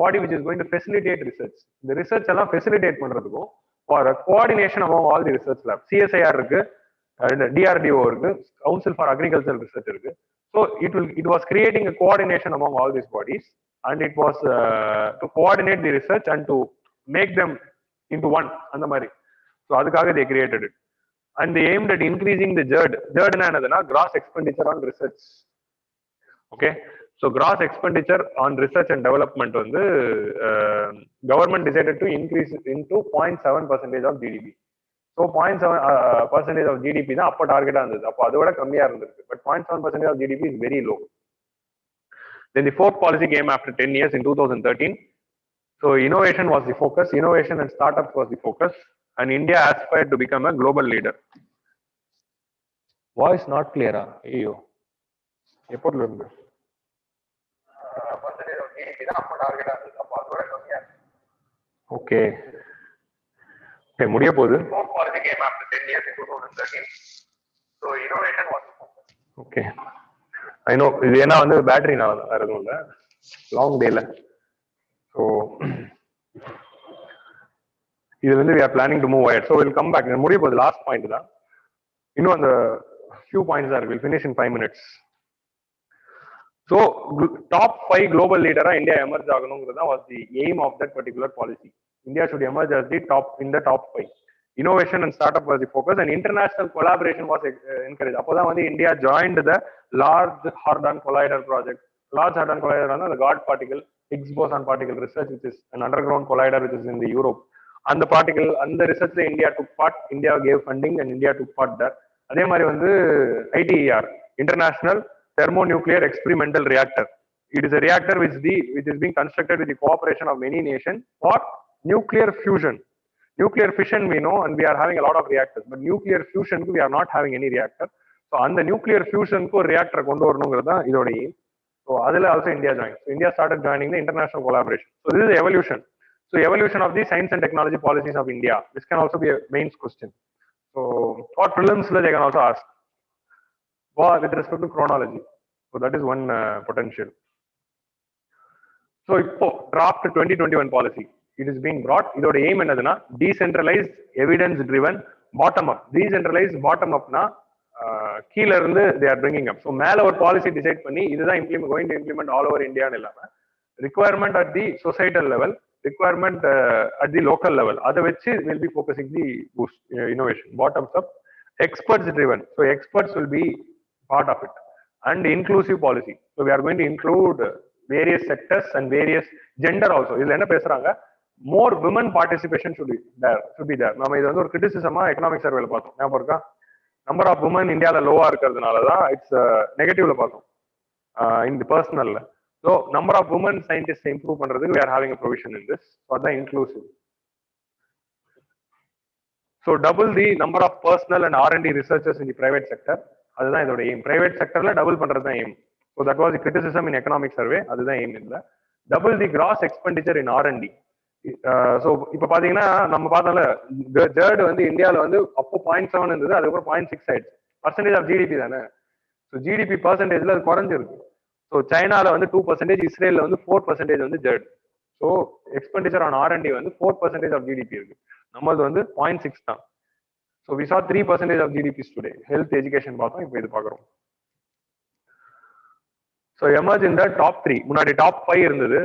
body which is going to facilitate research. இந்த research எல்லாம் facilitate பண்றதுக்கும் for a coordination among all the research labs. CSIR இருக்கு, DRDO இருக்கு, Council for Agricultural Research இருக்கு. So it was creating a coordination among all these bodies, and it was to coordinate the research and to make them into one. அந்த மாதிரி. So அதுக்காக they created it. And they aimed at increasing the GERD. GERD னா என்னதுன்னா gross expenditure on research. Okay. So gross expenditure on research and development வந்து government decided to increase into 0.7% of GDP. So 0.7% of GDP தான் அப்போ டார்கெட்டா இருந்தது. அப்போ அதை விட கம்மியா இருந்திருக்கு. But 0.7% of GDP is very low. Then the fourth policy came after 10 years in 2013. So innovation was the focus. Innovation and startups was the focus. And India aspired to become a global leader. Voice not clear. Ayyo. எப்போதுல இருந்து? Okay. Okay, முடிய போகுது. Okay. I know இது ஏன்னா வந்து battery நான் வேற எதுவும் இல்லை, லாங் டேல. ஸோ இது வந்து we are planning to move ahead. So we'll come back. முடிய போகுது, லாஸ்ட் பாயிண்ட் தான். இன்னும் அந்த few points தான் இருக்கு. We'll finish in 5 minutes. So top 5 global leader India emerge ஆகணுங்கிறது was the aim of that particular policy. India should emerge as the top 5. Innovation and startup was the focus, and international collaboration was encouraged. அப்போதான் வந்து India joined the Large Hadron Collider project. Large Hadron Collider is the God particle, Higgs boson particle research, which is an underground collider which is in the Europe. And the particle, and the research India took part. India gave funding and India took part there. அதே மாதிரி வந்து ITER, International Thermonuclear Experimental Reactor. It is a reactor which is being constructed with the cooperation of many nations for nuclear fusion. Nuclear fission we know, and we are having a lot of reactors, but nuclear fusion we are not having any reactor. So on the nuclear fusion ko reactor kondu varanungiradha idoda aim. So adula also India joined. So India started joining the international collaboration. So this is the evolution. So evolution of the science and technology policies of India. This can also be a mains question. So for prelims they can also ask with respect to chronology. So that is one potential. So draft 2021 policy. It is being brought. இதோட aim என்னதுன்னா decentralized, evidence driven, bottom up. Decentralized bottom up னா கீழ இருந்து they are bringing up. So மேல ஒரு policy decide பண்ணி இதுதான் going to implement all over India ன்னு இல்லாம requirement at the societal level, requirement at the local level. அதை வச்சு will be focusing the boost innovation. Bottoms up, experts driven. So experts will be part of it, and inclusive policy. So we are going to include various sectors and various gender also. இதுல என்ன பேசுறாங்க, more women participation should be there. நாம இது வந்து ஒரு கிரிட்டிசிசமா economic சர்வேல பார்த்தோம், ஞாபகம் இருக்கா? நம்பர் ஆஃப் உமன் இந்தியாவில் லோவா இருக்கிறதுனால தான் இட்ஸ் நெகட்டிவ்ல பார்த்தோம் இன் தி பர்சனல்ல. So number of women scientist improve பண்றதுக்கு we are having a provision in this. So அதான் inclusive. So double the number of personnel and R&D researchers in the private sector. அதுதான் இதோட aim. Private செக்டர்ல double பண்றது தான் aim. So that was the criticism in economic survey. அதுதான் aim இல்ல. Double the gross expenditure in R&D. So இப்ப பாத்தீங்கன்னா நம்ம பார்த்தோம்ல ஜெர்டு வந்து இந்தியாவில வந்து அப்போ 0.7 இருந்தது, அதுக்கப்புறம் 0.6 ஆயிடுச்சு. பர்சன்டேஜ் ஆஃப் ஜிடிபி தானே. ஸோ ஜிடிபி பர்சன்டேஜ்ல அது குறைஞ்சிருக்கு. ஸோ சைனால வந்து 2%, இஸ்ரேல்ல வந்து 4% வந்து ஜெர்டு. ஸோ எக்ஸ்பெண்டிச்சர் ஆன் R&D வந்து 4% ஆஃப் ஜிடிபி இருக்கு. நம்மளது வந்து 0.6 தான். So we saw 3% of GDP today. Health education பார்த்தோம், இப்போ இது பார்க்குறோம். ஸோ எமர்ஜ் இந்த டாப் 3. முன்னாடி டாப் 5 இருந்தது.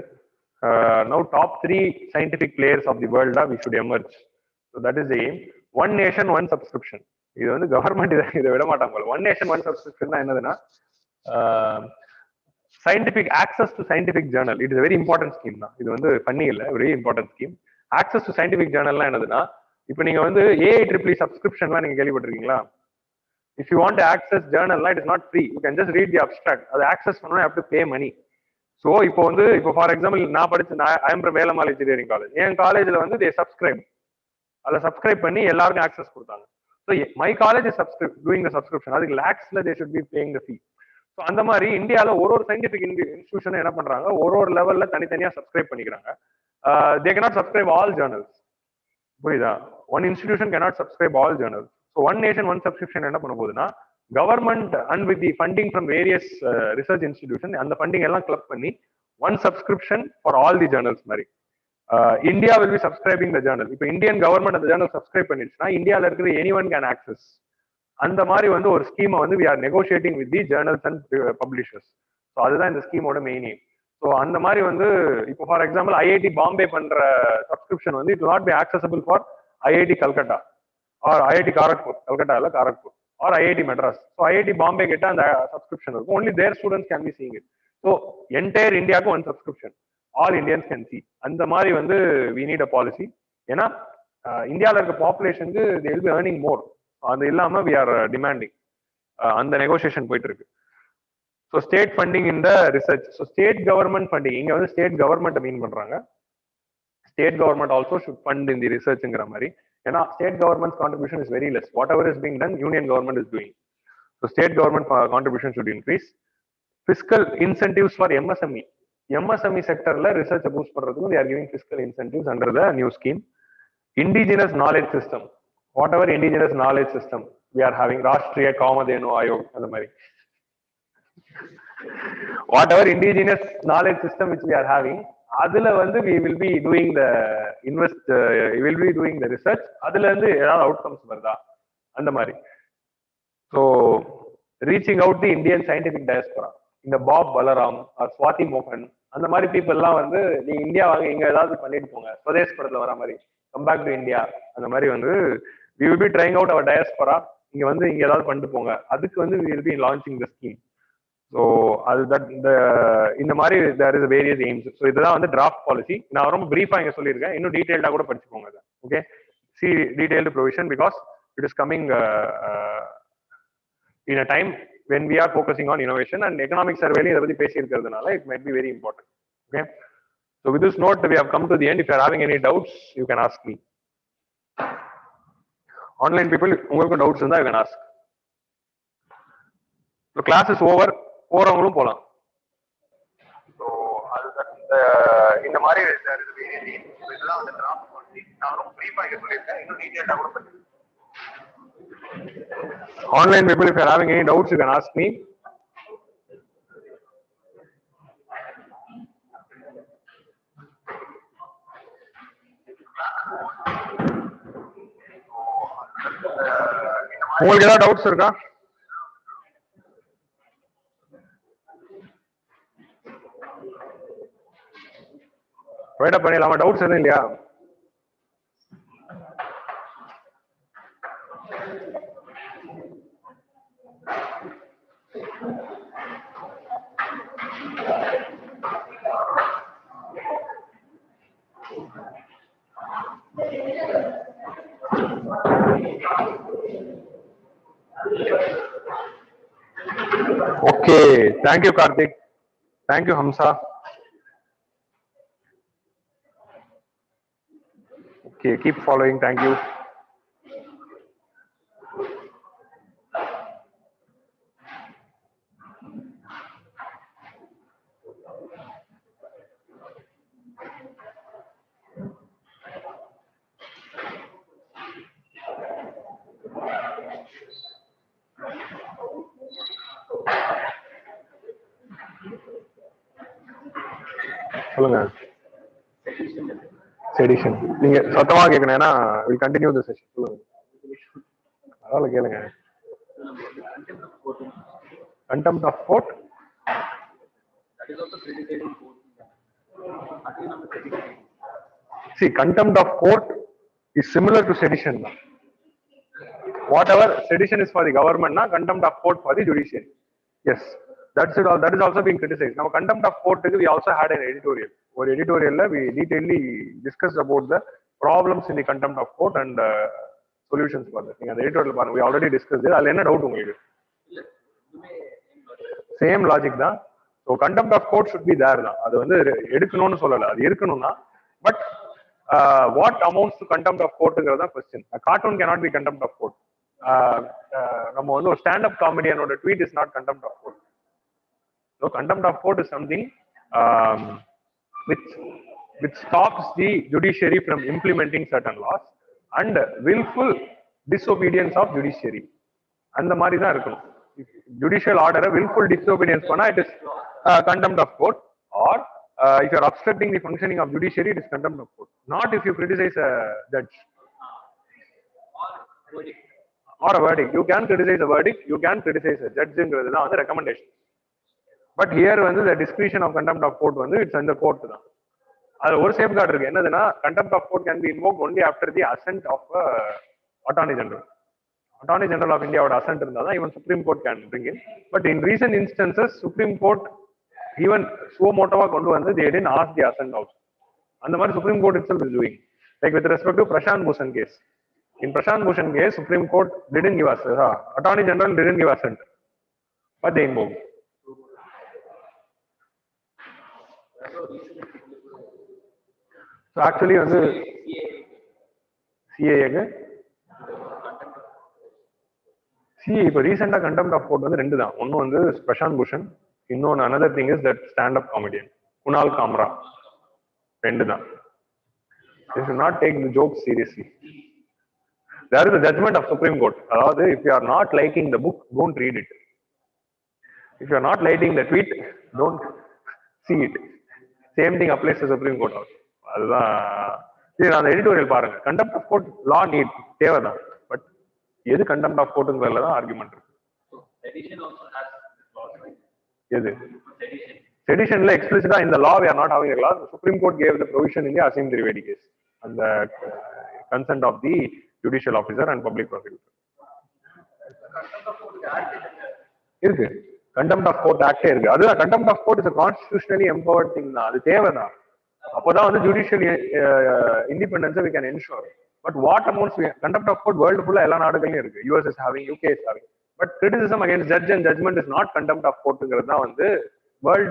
Now top 3 scientific players of the world we should emerge. So that is the aim. One nation one subscription. இது வந்து government இதை விட மாட்டாங்க போல. ஒன் நேஷன் ஒன் சப்ஸ்கிரிப்ஷன் தான் என்னதுன்னா scientific access to scientific journal. It is a very important scheme தான். இது வந்து பண்ணி இல்ல, very important scheme. access to scientific journalலாம் என்னதுன்னா, இப்போ நீங்க வந்து AIEEE சப்ஸ்கிரிப்ஷன்லாம் நீங்க கேள்விப்பட்டிருக்கீங்களா? if you want to access journal, it is not free. You can just read the abstract. அது access பண்ணனும், you have to pay money. So இப்போ ஃபார் எக்ஸாம்பிள் நான் படிச்ச I am from Velammal engineering college. என் காலேஜ்ல வந்து they subscribe. அதை subscribe பண்ணி எல்லாருக்கும் ஆக்சஸ் கொடுத்தாங்க. So my college is doing the subscription. அதுக்கு லேக்ஸ்ல they should be paying the fee. So அந்த மாதிரி இந்தியாவில் ஒரு சயின்டிபிக் இன்ஸ்டிடியூஷன் என்ன பண்றாங்க, ஒரு லெவல்ல தனித்தனியா சப்ஸ்கிரைப் பண்ணிக்கிறாங்க. They cannot subscribe all journals. புரியுதா? One institution cannot subscribe all journals. So one nation one subscription என்ன பண்ண போகுதுன்னா, government and with the funding from various research institution, அந்த ஃபண்டிங் எல்லாம் கிளப் பண்ணி one subscription for all the journals மாதிரி. India will be subscribing the journal. இப்போ Indian government அந்த journal subscribe பண்ணிடுச்சுன்னா இந்தியாவில் இருக்கிற anyone can access. அந்த மாதிரி வந்து ஒரு ஸ்கீமை வந்து we are negotiating with the journals and publishers. So அதுதான் இந்த ஸ்கீமோட மெயின் எய்ம். ஸோ அந்த மாதிரி வந்து இப்போ ஃபார் எக்ஸாம்பிள் IIT பாம்பே பண்ற சப்ஸ்கிரிப்ஷன் வந்து it will not be accessible for IIT Calcutta or IIT Kharagpur, Calcutta இல்ல Kharagpur, or IIT Madras. So IIT Bombay கிட்ட அந்த சப்ஸ்கிரிப்ஷன் இருக்கும். only their students can be seeing it. So entire இந்தியாவுக்கு one subscription, all Indians can see. அந்த மாதிரி வந்து வி நீட் அ பாலிசி. ஏன்னா இந்தியாவில் இருக்க பாப்புலேஷனுக்கு they will be earning more. அது இல்லாம வி ஆர் டிமாண்டிங். அந்த நெகோசியேஷன் போயிட்டு இருக்கு. ஸோ ஸ்டேட் ஃபண்டிங் இந்த research. So state government funding, இங்க வந்து ஸ்டேட் கவர்மெண்ட் மீன் பண்றாங்க. State government also should fund in the ரிசர்ச்ங்கிற மாதிரி. ஏன்னா state government contribution is very less. Whatever is being done union government is doing. So state government contribution should increase. Fiscal incentives for MSME. MSME செக்டர்ல research boost பண்றதுக்கு they are giving fiscal incentives under the new scheme. Indigenous knowledge system, whatever indigenous knowledge system we are having, Rashtriya Kamdhenu Aayog, அந்த மாதிரி whatever indigenous knowledge system which we are having, அதுல வந்து we will be doing the we will be doing the research. அதுல இருந்து ஏதாவது outcomes வருதா அந்த மாதிரி. So reaching out the Indian scientific diaspora, இந்த பாப் பலராம், ஸ்வாதி மோகன், அந்த மாதிரி பீப்புள் எல்லாம் வந்து நீங்க இந்தியா வாங்க, இங்க ஏதாவது பண்ணிட்டு போங்க, ஸ்வதேஷ் படத்துல வர மாதிரி கம் பேக் டு இந்தியா, அந்த மாதிரி வந்து we will be trying out our diaspora. இங்க வந்து இங்க ஏதாவது பண்ணிட்டு போங்க. அதுக்கு வந்து we will be launching the scheme. So அது இந்த மாதிரி there is various aims. So இதுதான் வந்து டிராஃப்ட் பாலிசி. நான் ரொம்ப பிரீஃபா இங்க சொல்லியிருக்கேன். இன்னும் டீடைல்டா கூட படிச்சுக்கோங்க அதை. Okay, see detailed provision because it is coming in a time when we are focusing on innovation and economic survey இத பத்தி பேசி இருக்கிறதுனால it might be very important. Okay, so with this note we have come to the end. If you are having any doubts you can ask me. Online people, உங்களுக்கு doubts இருந்தா you can ask. So class is over, போறவங்களும் போலாம். So இந்த மாதிரி இதெல்லாம் வந்து draft பண்ணி நான் ரொம்ப பிரீஃபா இங்க சொல்லியிருக்கேன். இன்னும் டீடைலா கூட படிங்க. Online people, if you are having any doubts, you can ask me. உங்களுக்கு ஏதாவது டவுட்ஸ் இருக்கா? ரைட் அப் பண்ணிடலாமா? டவுட்ஸ் எதுவும் இல்லையா? Okay, thank you Karthik, thank you Hamsa. Okay, keep following. Thank you. சொல்லுங்க. Sedition. நீங்க சத்தமா கேட்கணும், ஏன்னா we continue the session. சொல்லுங்க. அதனால கேளுங்க. Contempt of court. That is also credited in court. See, contempt of court is similar to sedition. whatever sedition is for the government, na contempt of court for the judiciary. Yes, that's it. All that is also being criticized. Now, contempt of court, we also had an editorial. Or editorial, we detailedly discussed about the problems in the contempt of court and solutions for that. The editorial, we already discussed it. I'll end it out to you. Same logic da. So contempt of court should be there. But what amounts to contempt of court is the question. A cartoon cannot be contempt of court. Stand-up comedy and a tweet is not contempt of court. So contempt of court is something which stops the judiciary from implementing certain laws and willful disobedience of judiciary. And the mari da judicial order, willful disobedience, it is contempt of court. Or if you are obstructing the functioning of judiciary, it is contempt of court. Not if you criticize a judge. Or a verdict. You can criticize a verdict, you can criticize a judge in the recommendation. But here, the discretion of contempt of court, it's in the court. One safeguard contempt of court can be invoked only after the assent of Attorney General. Attorney General of India would assent, even Supreme Court can bring in. But in recent instances, Supreme Court, even suo motu, they didn't ask the assent also. And the Supreme Court itself is doing. Like with respect to Prashant Bhushan case. In Prashant Bhushan case, Supreme Court didn't give assent. Attorney General didn't give assent. But they invoked. So actually, CAA. See, recent contempt of court one is Prashant Bhushan. Another thing is that stand-up comedian, Kunal Kamra. They should not take the jokes seriously. There is a judgment of Supreme Court. If you are not liking the book, don't read it. If you are not liking the tweet, don't see it. Same thing applies to Supreme Court also. The editorial part, contempt of court law need but this contempt of court argument. So sedition also has this clause, right? Yes. Sedition explicit in the law we are not having a clause. The Supreme Court gave the provision in the Asim Trivedi case and the consent of the judicial officer and public prosecutor. Contempt of court act contempt of court is a constitutionally empowered thing. The judicial independence we can ensure. But what amounts contempt of court world full US is having, UK is having. But criticism against judge and judgment is not contempt of court world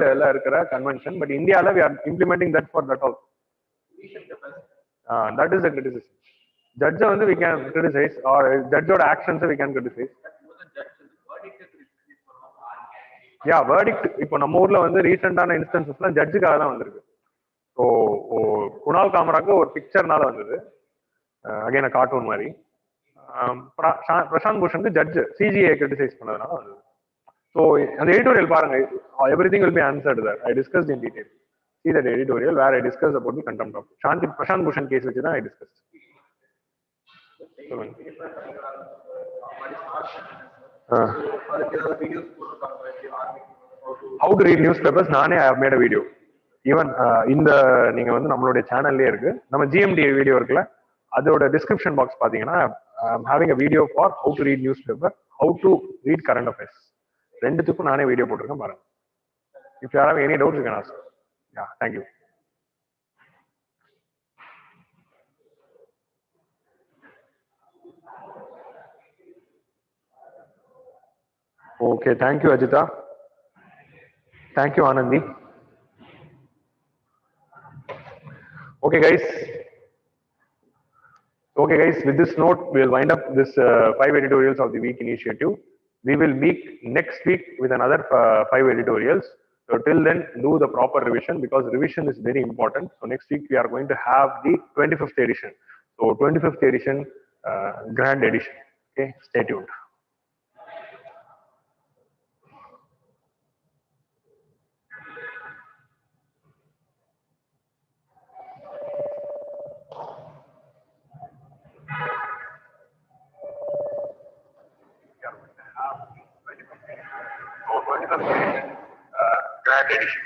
convention. But India we are implementing that for that also. That is the criticism. Judge we can criticize or judge or actions we can criticize. Yeah, verdict. இப்போ நம்ம ஊர்ல ரீசெண்டான இன்ஸ்டன்சஸ்ல ஜட்ஜுக்காக தான் வந்திருக்கு. So Kunal காமராக்கு ஒரு பிக்சர்னால வந்தது, again cartoon மாதிரி. பிரசாந்த் பூஷனுக்கு judge CJI criticize பண்ணதுனால வந்தது. ஸோ அந்த எடிட்டோரியல் பாருங்க, everything will be answered there. I discussed in detail. See that editorial where I discussed about the contempt of Prashant Bhushan case which I discussed. How to read newspapers? I have made a video. Even in the நம்மளுடைய சேனல்லே இருக்கு. நம்ம GMD video இருக்குல, அதோட description box பாத்தீங்கன்னா I am having a video for how to read newspaper, how to read current affairs. ரெண்டுத்துக்கும் நானே video போட்டுருக்கேன் பாருங்க. If you have any doubts you can ask. Yeah, thank you. Okay, thank you, Ajita. Thank you, Anandi. Okay, guys. With this note, we'll wind up this 5 editorials of the week initiative. We will meet next week with another 5 editorials. So till then, do the proper revision because revision is very important. So next week we are going to have the 25th edition. So 25th edition, grand edition. Okay, stay tuned. Grand edition.